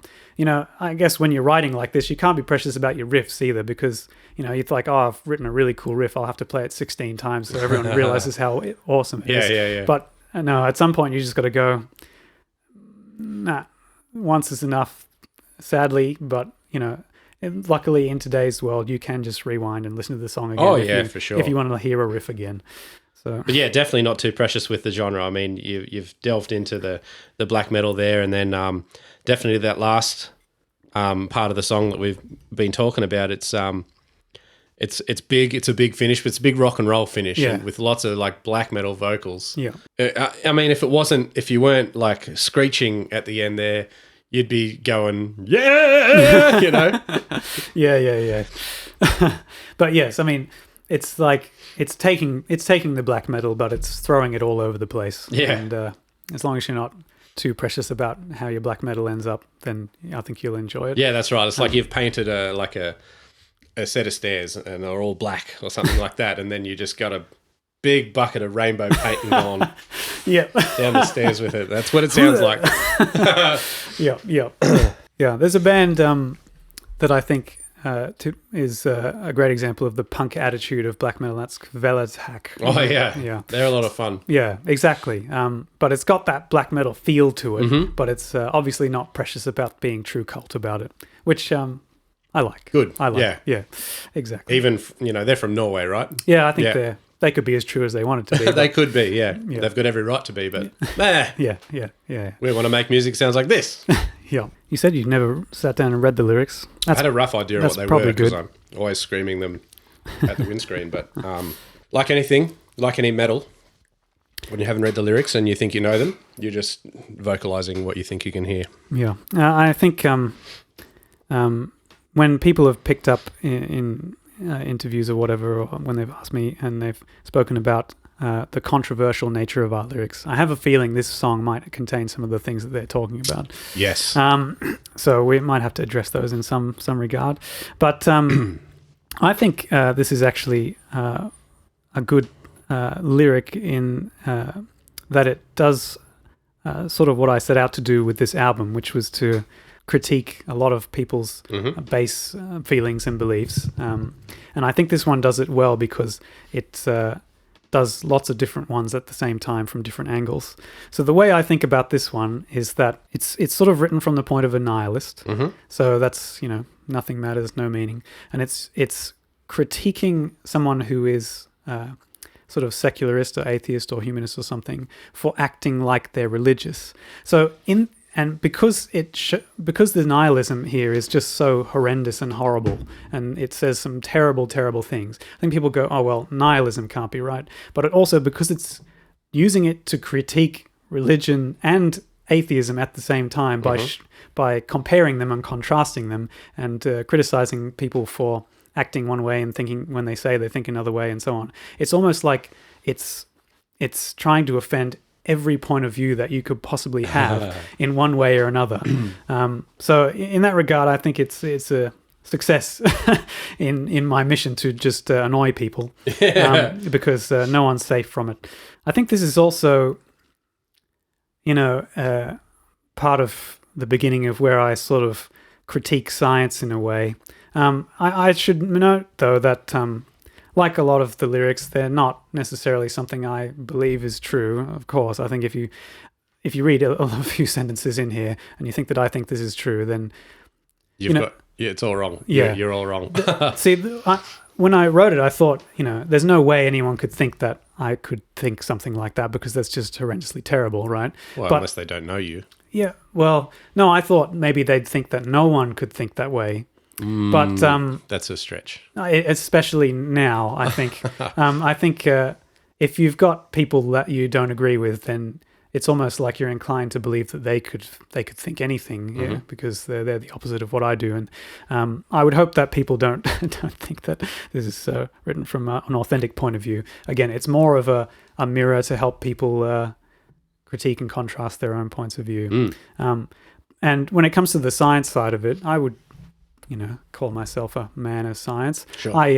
I guess when you're writing like this, you can't be precious about your riffs either, because, it's like, oh, I've written a really cool riff. I'll have to play it 16 times so everyone realizes how awesome it is. Yeah. But no, at some point you just got to go, nah, once is enough, sadly, but, and luckily in today's world, you can just rewind and listen to the song again. Oh, yeah, for sure. If you want to hear a riff again. So. But yeah, definitely not too precious with the genre. I mean, you've delved into the black metal there, and then definitely that last part of the song that we've been talking about. It's big. It's a big finish, but it's a big rock and roll finish, and with lots of like black metal vocals. Yeah. I mean, if you weren't like screeching at the end there, you'd be going, yeah, Yeah. But yes, I mean, it's like it's taking the black metal, but it's throwing it all over the place. Yeah. And as long as you're not too precious about how your black metal ends up, then I think you'll enjoy it. Yeah, that's right. It's like you've painted a set of stairs and they're all black or something like that, and then you just got a big bucket of rainbow paint and gone down the stairs with it. That's what it sounds like. Yeah. There's a band that I think is a great example of the punk attitude of black metal. That's Kvelertak. Oh yeah, they're a lot of fun. Yeah, exactly. But it's got that black metal feel to it, but it's obviously not precious about being true cult about it, which I like. Good. I like. Yeah, exactly. Even they're from Norway, right? Yeah, I think they could be as true as they wanted to be. They could be. Yeah, they've got every right to be. But yeah. We want to make music sounds like this. Yeah. You said you never sat down and read the lyrics. I had a rough idea of what they were because I'm always screaming them at the windscreen. But like anything, like any metal, when you haven't read the lyrics and you think you know them, you're just vocalizing what you think you can hear. Yeah. I think when people have picked up in interviews or whatever, or when they've asked me and they've spoken about the controversial nature of our lyrics, I have a feeling this song might contain some of the things that they're talking about. Yes. So we might have to address those in some regard. But I think this is actually a good lyric in that it does sort of what I set out to do with this album, which was to critique a lot of people's base feelings and beliefs. And I think this one does it well because it does lots of different ones at the same time from different angles. So the way I think about this one is that it's sort of written from the point of a nihilist. So that's, nothing matters, no meaning. And it's critiquing someone who is sort of secularist or atheist or humanist or something for acting like they're religious. So because the nihilism here is just so horrendous and horrible, and it says some terrible, terrible things, I think people go, oh, well, nihilism can't be right. But also because it's using it to critique religion and atheism at the same time by comparing them and contrasting them and criticizing people for acting one way and thinking when they say they think another way and so on. It's almost like it's trying to offend every point of view that you could possibly have in one way or another. So in that regard, I think it's a success in my mission to just annoy people, because no one's safe from it. I think this is also, part of the beginning of where I sort of critique science in a way. I should note, though, that like a lot of the lyrics, they're not necessarily something I believe is true. Of course, I think if you read a few sentences in here and you think that I think this is true, then it's all wrong. Yeah, you're all wrong. See, when I wrote it, I thought, there's no way anyone could think that I could think something like that, because that's just horrendously terrible, right? Well, unless they don't know you. Yeah. Well, no, I thought maybe they'd think that no one could think that way. But that's a stretch. Especially now, I think. I think if you've got people that you don't agree with, then it's almost like you're inclined to believe that they could think anything, because they're the opposite of what I do. And I would hope that people don't think that this is written from an authentic point of view. Again, it's more of a mirror to help people critique and contrast their own points of view. And when it comes to the science side of it, I would call myself a man of science. Sure. I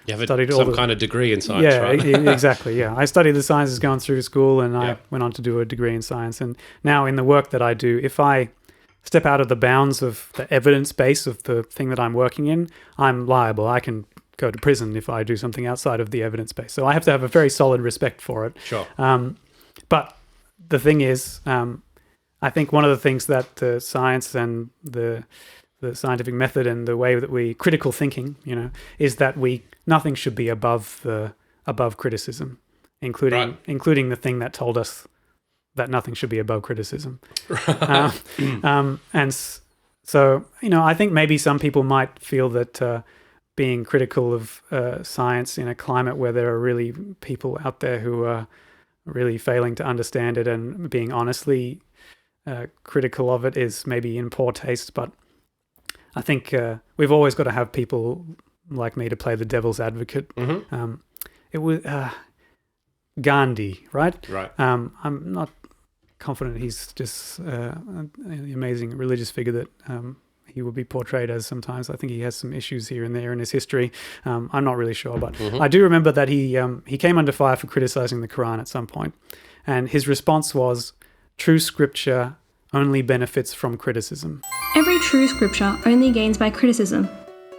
you have studied some kind of degree in science, right? Exactly. Yeah, I studied the sciences going through school, and I went on to do a degree in science. And now in the work that I do, if I step out of the bounds of the evidence base of the thing that I'm working in, I'm liable. I can go to prison if I do something outside of the evidence base. So I have to have a very solid respect for it. Sure. But the thing is, I think one of the things that the science and the scientific method and the way that we critical thinking, is that nothing should be above criticism, including the thing that told us that nothing should be above criticism. And so, I think maybe some people might feel that being critical of science in a climate where there are really people out there who are really failing to understand it and being honestly critical of it is maybe in poor taste, but I think we've always got to have people like me to play the devil's advocate. It was Gandhi, right? Right. I'm not confident he's just an amazing religious figure that he will be portrayed as sometimes. I think he has some issues here and there in his history. I'm not really sure, but I do remember that he came under fire for criticizing the Quran at some point, and his response was, "True scripture only benefits from criticism." Every true scripture only gains by criticism.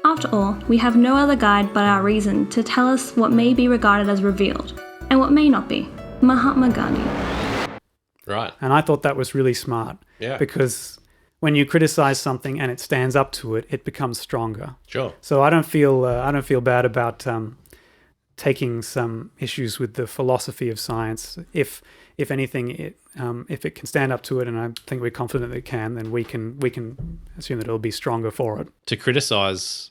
After all, we have no other guide but our reason to tell us what may be regarded as revealed, and what may not be. Mahatma Gandhi. Right. And I thought that was really smart. Yeah. Because when you criticize something and it stands up to it, it becomes stronger. Sure. So I don't feel bad about taking some issues with the philosophy of science. If anything, if it can stand up to it, and I think we're confident that it can, then we can assume that it'll be stronger for it. To criticize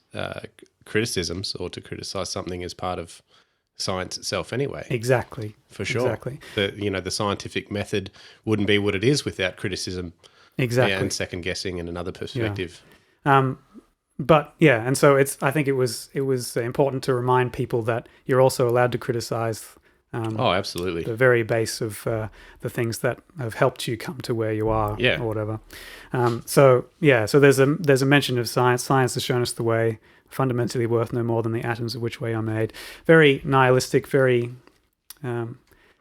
criticisms or to criticize something is part of science itself anyway. Exactly. For sure. Exactly. The scientific method wouldn't be what it is without criticism. Exactly. And second guessing and another perspective. Yeah. But yeah, and so I think it was important to remind people that you're also allowed to criticize. Absolutely. The very base of the things that have helped you come to where you are, or whatever. So there's a mention of science. Science has shown us the way, fundamentally worth no more than the atoms of which we are made. Very nihilistic, very, and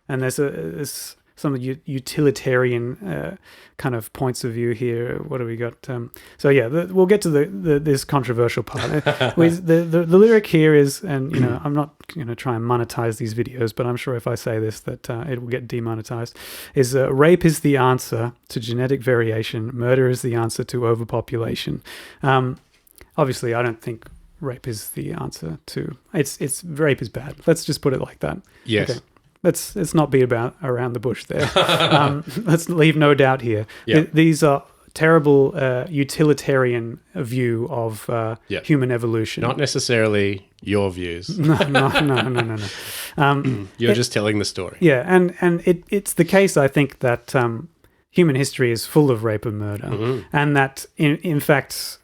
there's some utilitarian kind of points of view here. What do we got? We'll get to this controversial part. the lyric here is, and I'm not going to try and monetize these videos, but I'm sure if I say this that it will get demonetized. Is rape is the answer to genetic variation. Murder is the answer to overpopulation. Obviously, I don't think rape is the answer to. It's rape is bad. Let's just put it like that. Yes. Okay. Let's not be around the bush there. Let's leave no doubt here. Yep. These are terrible utilitarian view of human evolution. Not necessarily your views. No. You're just telling the story. Yeah, and it's the case, I think, that human history is full of rape and murder, and that in fact,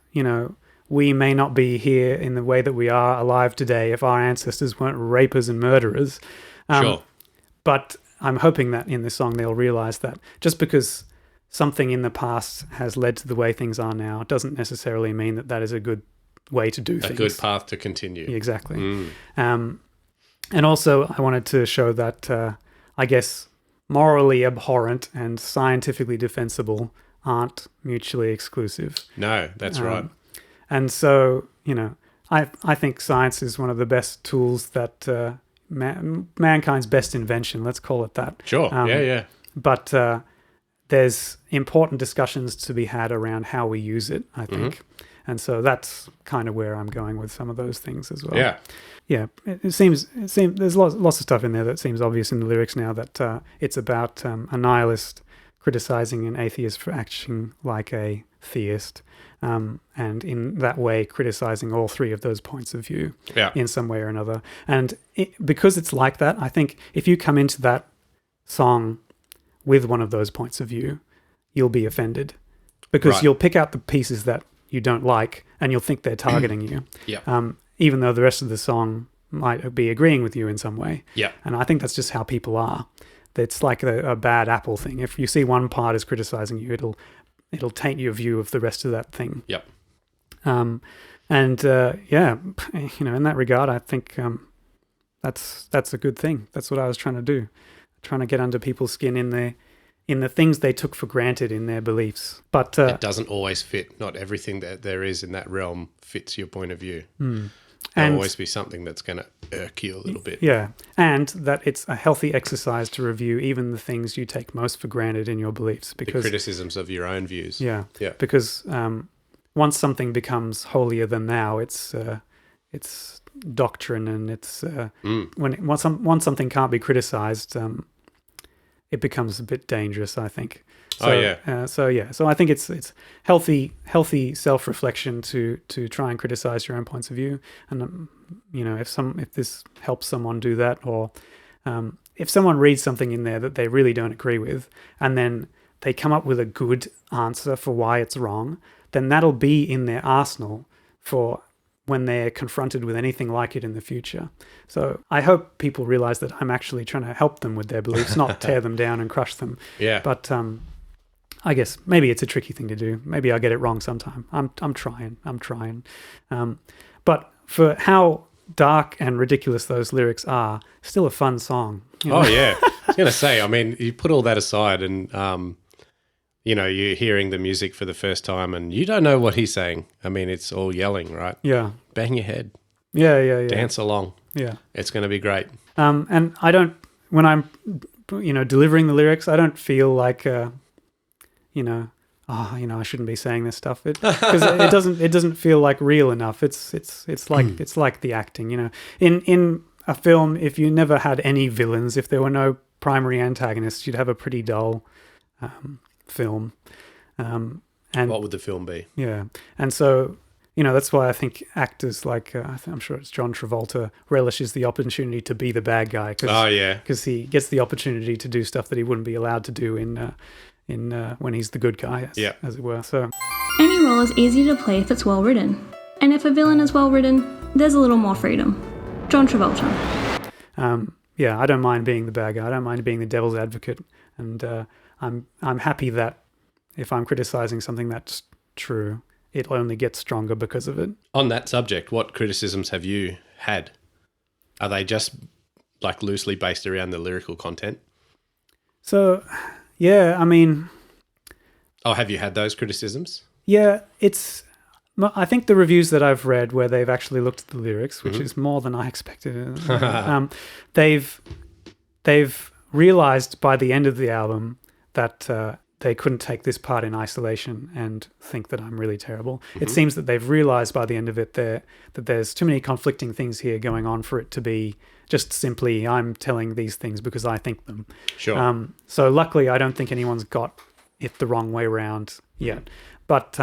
we may not be here in the way that we are alive today if our ancestors weren't rapers and murderers. Sure. But I'm hoping that in this song they'll realize that just because something in the past has led to the way things are now doesn't necessarily mean that that is a good way to do things. A good path to continue. Exactly. And also I wanted to show that, I guess, morally abhorrent and scientifically defensible aren't mutually exclusive. No, that's right. And so, I think science is one of the best tools that mankind's best invention, let's call it that. Sure, yeah. But there's important discussions to be had around how we use it, I think. And so that's kind of where I'm going with some of those things as well. Yeah. Yeah, it seems there's lots of stuff in there that seems obvious in the lyrics now, that it's about a nihilist criticizing an atheist for acting like a theist, and in that way criticizing all three of those points of view in some way or another. And because it's like that, I think if you come into that song with one of those points of view, you'll be offended, because you'll pick out the pieces that you don't like and you'll think they're targeting you. Even though the rest of the song might be agreeing with you in some way. Yeah. And I think that's just how people are. It's like a bad apple thing. If you see one part is criticizing you, it'll taint your view of the rest of that thing. Yep. In that regard, I think that's a good thing. That's what I was trying to do. Trying to get under people's skin in the things they took for granted in their beliefs. But it doesn't always fit. Not everything that there is in that realm fits your point of view. There'll always be something that's going to irk you a little bit. Yeah, and that it's a healthy exercise to review even the things you take most for granted in your beliefs. Because the criticisms of your own views. Yeah. Because once something becomes holier than thou, it's doctrine, and it's once something can't be criticized, it becomes a bit dangerous, I think. So, So I think it's healthy self-reflection to try and criticize your own points of view, and if this helps someone do that, or if someone reads something in there that they really don't agree with, and then they come up with a good answer for why it's wrong, then that'll be in their arsenal for when they're confronted with anything like it in the future. So I hope people realize that I'm actually trying to help them with their beliefs, not tear them down and crush them. Yeah. But I guess maybe it's a tricky thing to do. Maybe I'll get it wrong sometime. I'm trying. But for how dark and ridiculous those lyrics are, still a fun song. Oh, yeah. I was going to say, I mean, you put all that aside and, you're hearing the music for the first time and you don't know what he's saying. I mean, it's all yelling, right? Yeah. Bang your head. Yeah. Dance along. Yeah. It's going to be great. And I don't, when I'm, delivering the lyrics, I don't feel like, I shouldn't be saying this stuff. Because it doesn't feel like real enough. It's like the acting, In a film, if you never had any villains, if there were no primary antagonists, you'd have a pretty dull film. And what would the film be? Yeah. And so, that's why I think actors like, I'm sure it's John Travolta, relishes the opportunity to be the bad guy. Because he gets the opportunity to do stuff that he wouldn't be allowed to do in when he's the good guy, as it were. So any role is easy to play if it's well written. And if a villain is well written, there's a little more freedom. John Travolta. I don't mind being the bad guy. I don't mind being the devil's advocate. And I'm happy that if I'm criticizing something that's true, it'll only get stronger because of it. On that subject, what criticisms have you had? Are they just like loosely based around the lyrical content? So, yeah, I mean... Oh, have you had those criticisms? Yeah, I think the reviews that I've read where they've actually looked at the lyrics, which is more than I expected, they've realized by the end of the album that they couldn't take this part in isolation and think that I'm really terrible. It seems that they've realized by the end of it that there's too many conflicting things here going on for it to be just simply I'm telling these things because I think them. Sure. So luckily, I don't think anyone's got it the wrong way around yet. But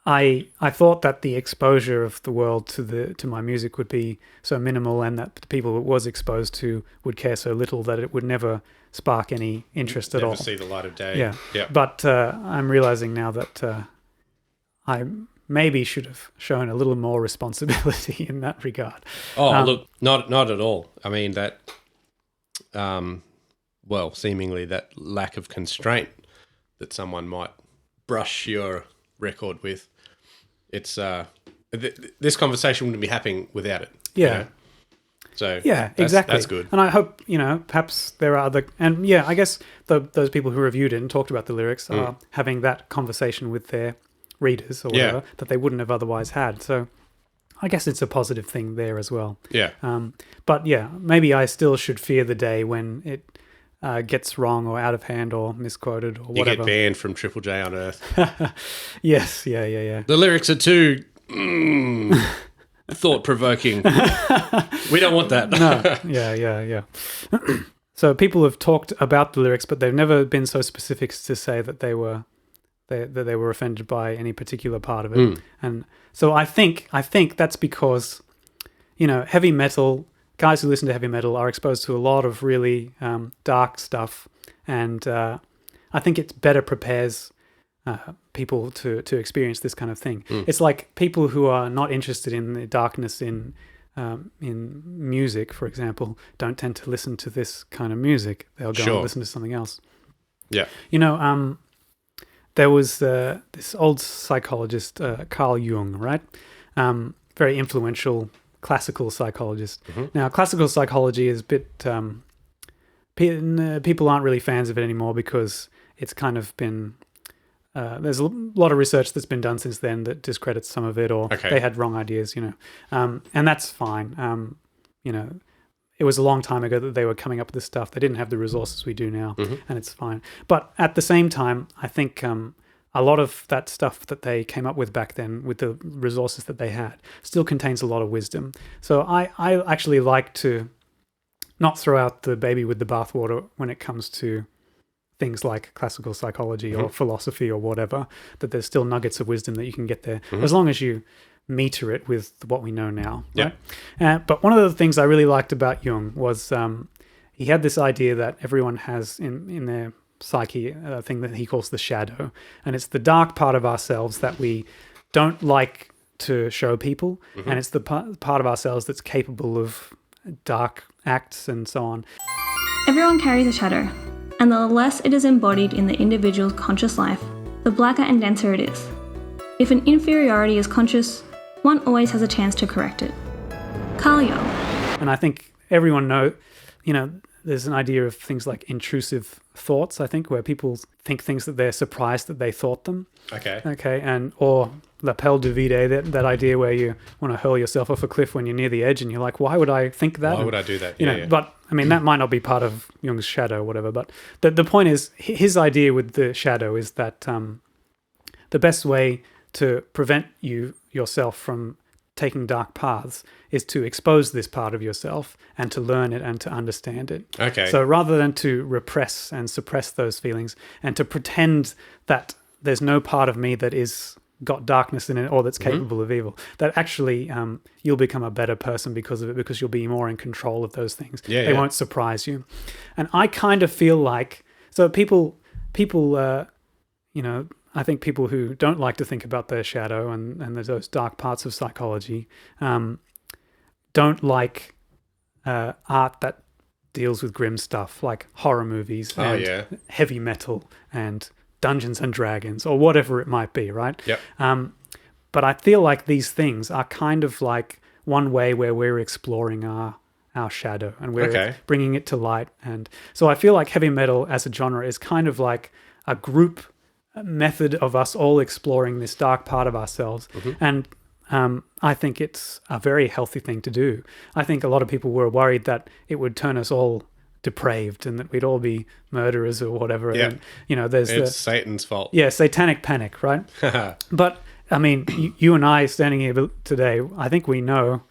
I thought that the exposure of the world to my music would be so minimal, and that the people it was exposed to would care so little that it would never spark any interest at all. Never see the light of day. Yeah. But I'm realizing now that I maybe should have shown a little more responsibility in that regard. Oh, look, not at all. I mean, that well, seemingly that lack of constraint that someone might brush your record with. It's this conversation wouldn't be happening without it. Yeah. You know? So exactly. That's good. And I hope, perhaps there are other, and yeah, I guess those people who reviewed it and talked about the lyrics are having that conversation with their readers or whatever that they wouldn't have otherwise had. So I guess it's a positive thing there as well. Yeah. But yeah, maybe I still should fear the day when it gets wrong or out of hand or misquoted or whatever. You get banned from Triple J on Earth. Yes, yeah. The lyrics are too thought-provoking. We don't want that. No. Yeah. So people have talked about the lyrics, but they've never been so specific as to say that they were offended by any particular part of it. And so I think that's because, heavy metal, guys who listen to heavy metal are exposed to a lot of really dark stuff, and I think it better prepares people to experience this kind of thing. It's like people who are not interested in the darkness in music, for example, don't tend to listen to this kind of music. They'll go and listen to something else. Yeah. There was this old psychologist, Carl Jung, right? Very influential classical psychologist. Now, classical psychology is a bit... people aren't really fans of it anymore because it's kind of been... there's a lot of research that's been done since then that discredits some of it, or they had wrong ideas, and that's fine. It was a long time ago that they were coming up with this stuff. They didn't have the resources we do now, and it's fine. But at the same time, I think a lot of that stuff that they came up with back then with the resources that they had still contains a lot of wisdom. So I actually like to not throw out the baby with the bathwater when it comes to things like classical psychology or philosophy or whatever, that there's still nuggets of wisdom that you can get there, as long as you meter it with what we know now. Right? But one of the things I really liked about Jung was he had this idea that everyone has in their psyche a thing that he calls the shadow, and it's the dark part of ourselves that we don't like to show people, and it's the part of ourselves that's capable of dark acts and so on. Everyone carries a shadow, and the less it is embodied in the individual's conscious life, the blacker and denser it is. If an inferiority is conscious, one always has a chance to correct it. Carl Jung. And I think everyone there's an idea of things like intrusive thoughts, I think, where people think things that they're surprised that they thought them. Okay, or lapel du vide, that idea where you want to hurl yourself off a cliff when you're near the edge and you're like, why would I think that? Why would I do that? But I mean, that might not be part of Jung's shadow or whatever, but the point is, his idea with the shadow is that the best way to prevent yourself from taking dark paths is to expose this part of yourself and to learn it and to understand it. Okay. So rather than to repress and suppress those feelings and to pretend that there's no part of me that is got darkness in it or that's capable of evil, that actually you'll become a better person because of it, because you'll be more in control of those things. They won't surprise you. And I kind of feel like, so people I think people who don't like to think about their shadow and those dark parts of psychology don't like art that deals with grim stuff, like horror movies and heavy metal and Dungeons and Dragons or whatever it might be, right? Yep. But I feel like these things are kind of like one way where we're exploring our shadow and we're bringing it to light. And so I feel like heavy metal as a genre is kind of like a group method of us all exploring this dark part of ourselves. And I think it's a very healthy thing to do. I think a lot of people were worried that it would turn us all depraved and that we'd all be murderers or whatever. Yeah. And, it's Satan's fault. Yeah, satanic panic, right? But, I mean, you and I standing here today, I think we know,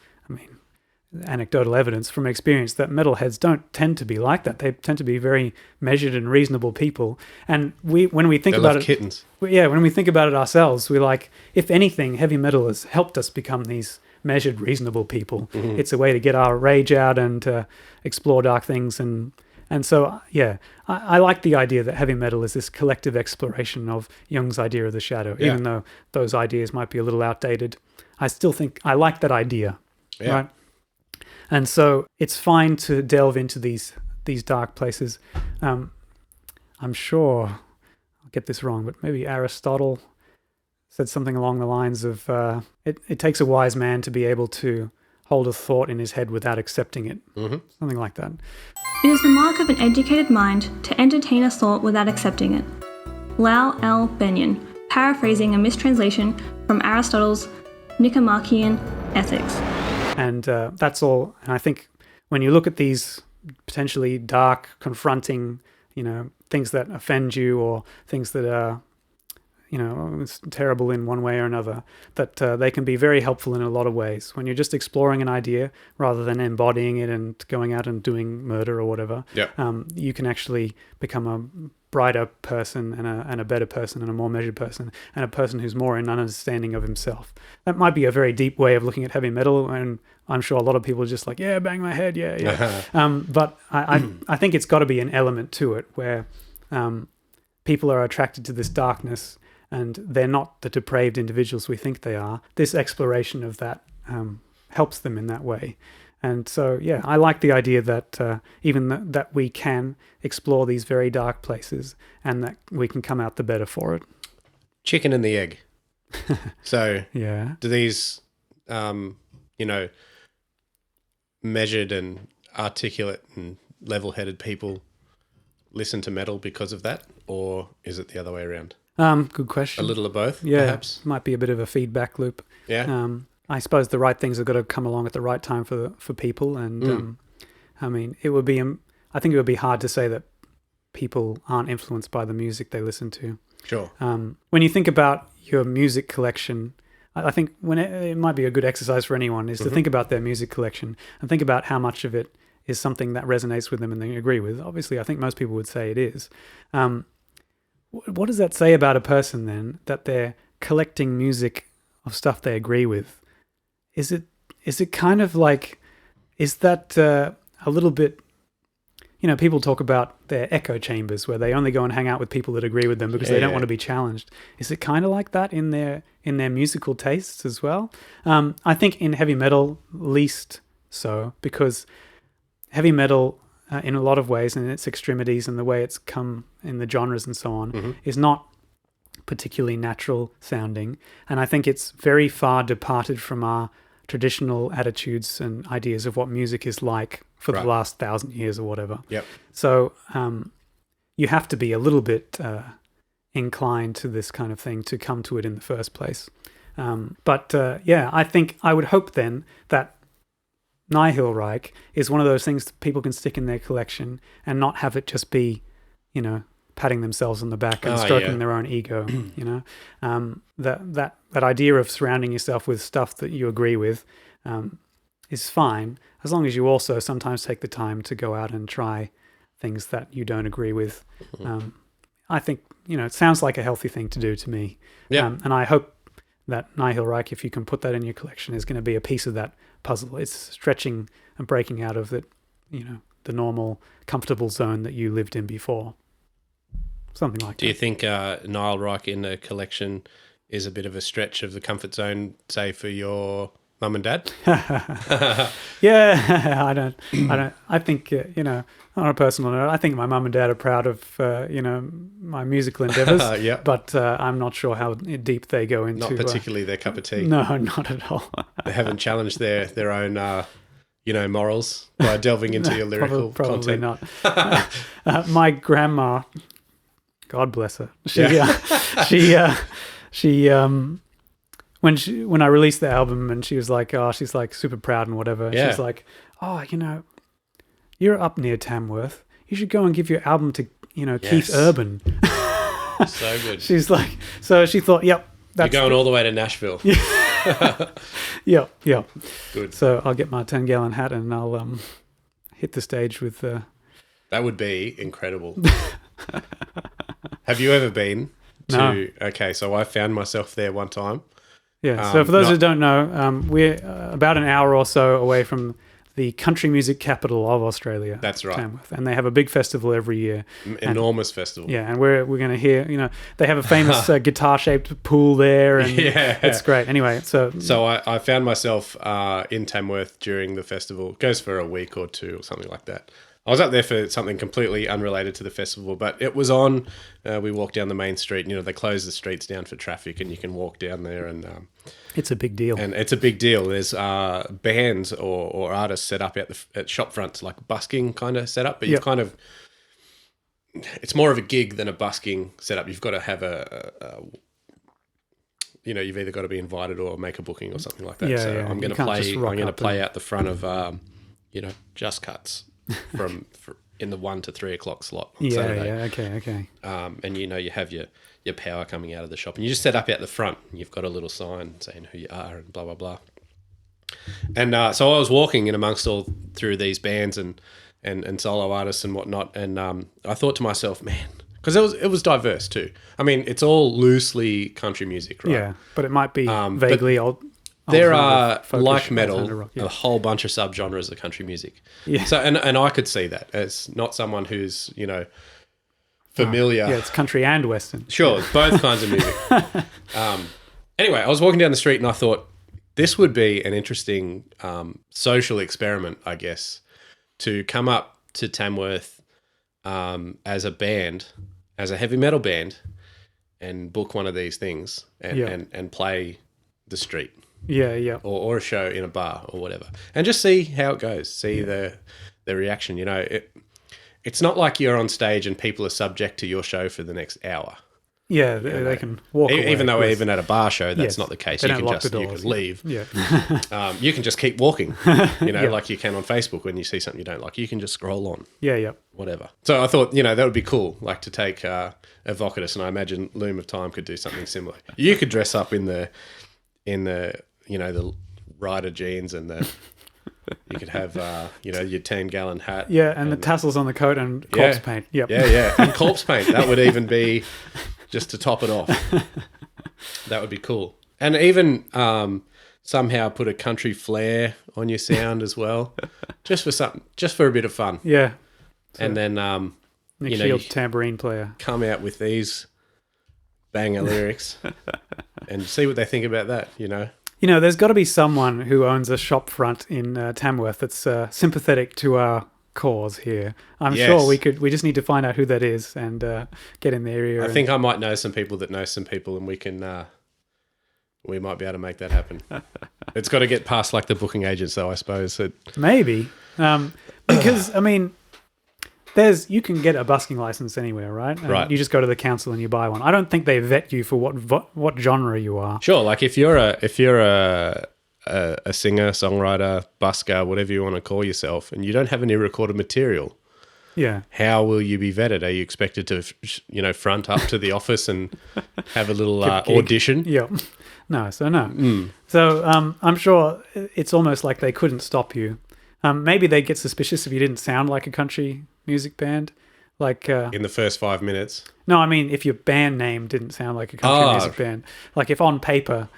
anecdotal evidence from experience that metalheads don't tend to be like that. They tend to be very measured and reasonable people. And when we think about it, kittens. When we think about it ourselves, we're like, if anything, heavy metal has helped us become these measured, reasonable people. It's a way to get our rage out and explore dark things. And so, I like the idea that heavy metal is this collective exploration of Jung's idea of the shadow, even though those ideas might be a little outdated. I still think I like that idea, right? And so it's fine to delve into these dark places. I'm sure I'll get this wrong, but maybe Aristotle said something along the lines of, it takes a wise man to be able to hold a thought in his head without accepting it. Mm-hmm. Something like that. It is the mark of an educated mind to entertain a thought without accepting it. Lau L. Benyon, paraphrasing a mistranslation from Aristotle's Nicomachean Ethics. And that's all. And I think when you look at these potentially dark, confronting, things that offend you or things that are, it's terrible in one way or another, that they can be very helpful in a lot of ways. When you're just exploring an idea rather than embodying it and going out and doing murder or whatever, you can actually become a brighter person and a better person and a more measured person and a person who's more in understanding of himself. That might be a very deep way of looking at heavy metal, and I'm sure a lot of people are just like, yeah, bang my head, yeah. But I think it's got to be an element to it where people are attracted to this darkness and they're not the depraved individuals we think they are. This exploration of that helps them in that way. And so, yeah, I like the idea that even that we can explore these very dark places and that we can come out the better for it. Chicken and the egg. So, yeah. Do these, measured and articulate and level-headed people listen to metal because of that, or is it the other way around? Good question. A little of both, yeah, perhaps? Might be a bit of a feedback loop. Yeah. I suppose the right things have got to come along at the right time for people, and I think it would be hard to say that people aren't influenced by the music they listen to. Sure. When you think about your music collection, I think it might be a good exercise for anyone is to think about their music collection and think about how much of it is something that resonates with them and they agree with. Obviously, I think most people would say it is. What does that say about a person then, that they're collecting music of stuff they agree with? Is it kind of like, is that a little bit, people talk about their echo chambers where they only go and hang out with people that agree with them because they don't want to be challenged. Is it kind of like that in their musical tastes as well? I think in heavy metal, least so, because heavy metal, in a lot of ways, in its extremities and the way it's come in the genres and so on, is not particularly natural sounding. And I think it's very far departed from our traditional attitudes and ideas of what music is like for the last 1,000 years or whatever. Yep. So you have to be a little bit inclined to this kind of thing to come to it in the first place. I would hope then that NihilReich is one of those things that people can stick in their collection and not have it just be, patting themselves on the back and stroking their own ego. That idea of surrounding yourself with stuff that you agree with is fine, as long as you also sometimes take the time to go out and try things that you don't agree with. I think it sounds like a healthy thing to do to me. And I hope that NihilReich, if you can put that in your collection, is going to be a piece of that puzzle. It's stretching and breaking out of the normal comfortable zone that you lived in before. Something like that. Do you think NihilReich in a collection is a bit of a stretch of the comfort zone, say, for your mum and dad? Yeah, I don't. I think on a personal note, I think my mum and dad are proud of my musical endeavors. But I'm not sure how deep they go into. Not particularly their cup of tea. No, not at all. They haven't challenged their own morals by delving into your lyrical probably content. Not. My grandma, God bless her. When I released the album and she was like, she's like super proud and whatever. Yeah. She's like, you're up near Tamworth. You should go and give your album to, Keith Urban. So good. She's like, so she thought, yep. You're going all the way to Nashville. Yep. Good. So I'll get my 10-gallon hat and I'll hit the stage with... That would be incredible. Have you ever been to... No. Okay, so I found myself there one time. Yeah, so for those who don't know, we're about an hour or so away from the country music capital of Australia. That's right. Tamworth, and they have a big festival every year. Enormous festival. Yeah, and we're going to hear, they have a famous guitar-shaped pool there, and it's great. Anyway, so I found myself in Tamworth during the festival. It goes for a week or two or something like that. I was up there for something completely unrelated to the festival, but it was on. We walked down the main street, and, they close the streets down for traffic, and you can walk down there, and it's a big deal. And it's a big deal. There's bands or artists set up at shop fronts, like busking kind of set up, but you've kind of, it's more of a gig than a busking setup. You've got to have you've either got to be invited or make a booking or something like that. I'm going to play out the front of, Just Cuts in the 1 to 3 o'clock slot on Saturday. Yeah, okay. And you have your power coming out of the shop, and you just set up out the front. And you've got a little sign saying who you are and blah blah blah. And so I was walking in amongst all through these bands and solo artists and whatnot, and I thought to myself, man, because it was diverse too. I mean, it's all loosely country music, right? Yeah, but it might be vaguely old. There are, like metal, a whole bunch of subgenres of country music. Yeah. So and I could see that as not someone who's familiar. Yeah, it's country and western. Sure, both kinds of music. Anyway, I was walking down the street and I thought this would be an interesting social experiment, I guess, to come up to Tamworth as a band, as a heavy metal band, and book one of these things and play the street. Yeah. Or a show in a bar or whatever. And just see how it goes. See the reaction. It's not like you're on stage and people are subject to your show for the next hour. Yeah, they can walk away. Even though even at a bar show, that's not the case. You can leave. Yeah. You can just keep walking, like you can on Facebook when you see something you don't like. You can just scroll on. Yeah. Whatever. So I thought, that would be cool, like to take Evocatus, and I imagine Loom of Time could do something similar. You could dress up in the the rider jeans and you could have your 10-gallon hat. Yeah, and the tassels on the coat and corpse paint. Yep. Yeah. And corpse paint. That would even be just to top it off. That would be cool. And even somehow put a country flair on your sound as well. Just for a bit of fun. Yeah. So and then Nick Shields, tambourine player. Come out with these banger lyrics and see what they think about that, there's got to be someone who owns a shop front in Tamworth that's sympathetic to our cause here. I'm sure we just need to find out who that is and get in their ear. I think I might know some people that know some people, and we might be able to make that happen. It's got to get past like the booking agents, though, I suppose. Maybe. Because, I mean, you can get a busking license anywhere, right? Right. You just go to the council and you buy one. I don't think they vet you for what genre you are. Sure, like if you're a singer, songwriter, busker, whatever you want to call yourself, and you don't have any recorded material, how will you be vetted? Are you expected to, front up to the office and have a little audition? Yeah. No. So I'm sure it's almost like they couldn't stop you. Maybe they'd get suspicious if you didn't sound like a country music band. Like in the first 5 minutes? No, I mean if your band name didn't sound like a country music band. Like if on paper,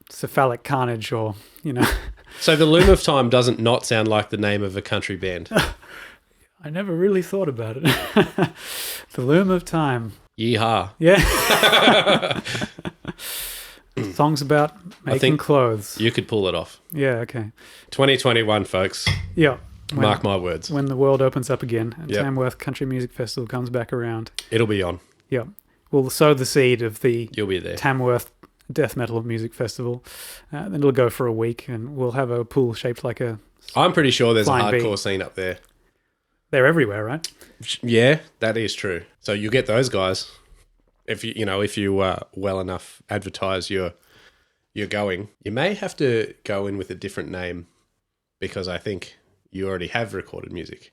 Cephalic Carnage or, So the Loom of Time doesn't not sound like the name of a country band? I never really thought about it. The Loom of Time. Yeehaw. Yeah. Songs about making clothes. You could pull it off. Yeah, okay. 2021, folks. Yeah. Mark my words. When the world opens up again and Tamworth Country Music Festival comes back around. It'll be on. Yeah. We'll sow the seed of the You'll be there. Tamworth Death Metal Music Festival. Then it'll go for a week and we'll have a pool shaped like a... I'm pretty sure there's a hardcore scene up there. They're everywhere, right? Yeah, that is true. So you get those guys. If you well enough advertise you're going, you may have to go in with a different name because I think you already have recorded music.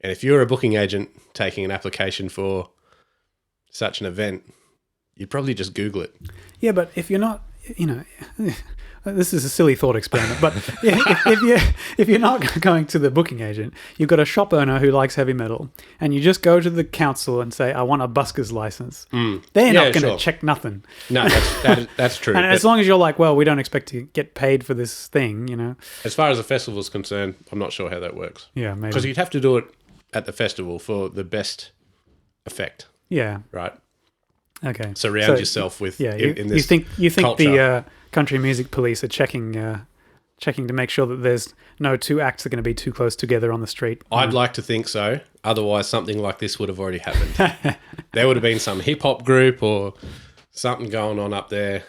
And if you're a booking agent taking an application for such an event, you'd probably just Google it. Yeah, but if you're not, this is a silly thought experiment, but if you're not going to the booking agent, you've got a shop owner who likes heavy metal, and you just go to the council and say, I want a busker's license. They're not going to check nothing. No, that's true. And as long as you're like, well, we don't expect to get paid for this thing, As far as the festival's concerned, I'm not sure how that works. Yeah, maybe. Because you'd have to do it at the festival for the best effect. Yeah. Right? Okay. Surround yourself with in this you think culture. the country music police are checking checking to make sure that there's no two acts are going to be too close together on the street. I'd like to think so. Otherwise, something like this would have already happened. There would have been some hip-hop group or something going on up there.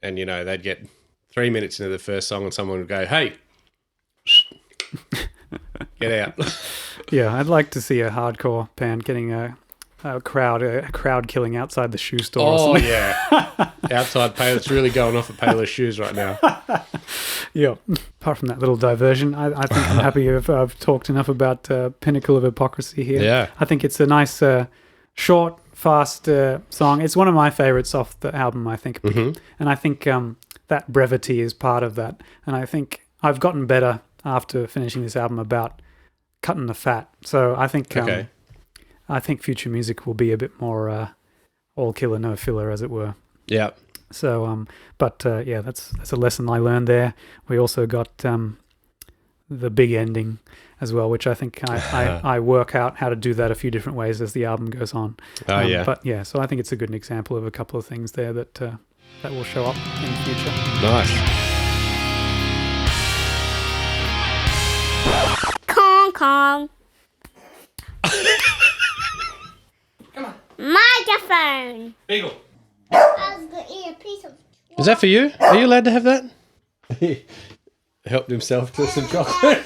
And, you know, they'd get 3 minutes into the first song and someone would go, hey, get out. Yeah, I'd like to see a hardcore band getting a crowd killing outside the shoe store. Oh, or yeah. Outside Payless really going off at Payless shoes right now. Yeah. Apart from that little diversion, I think I'm happy I've talked enough about Pinnacle of Hypocrisy here. Yeah. I think it's a nice, short, fast song. It's one of my favourites off the album, I think. Mm-hmm. And I think that brevity is part of that. And I think I've gotten better after finishing this album about cutting the fat. So I think I think future music will be a bit more all killer, no filler, as it were. Yeah. So, yeah, that's a lesson I learned there. We also got the big ending as well, which I think I work out how to do that a few different ways as the album goes on. Oh, yeah. But yeah, so I think it's a good example of a couple of things there that will show up in the future. Nice. Kong. Come on. Microphone. Beagle. I was going to eat a piece of... Is that for you? Are you allowed to have that? He helped himself to some chocolate.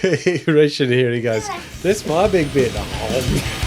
He reached in here and he goes, "That's my big bit." Oh.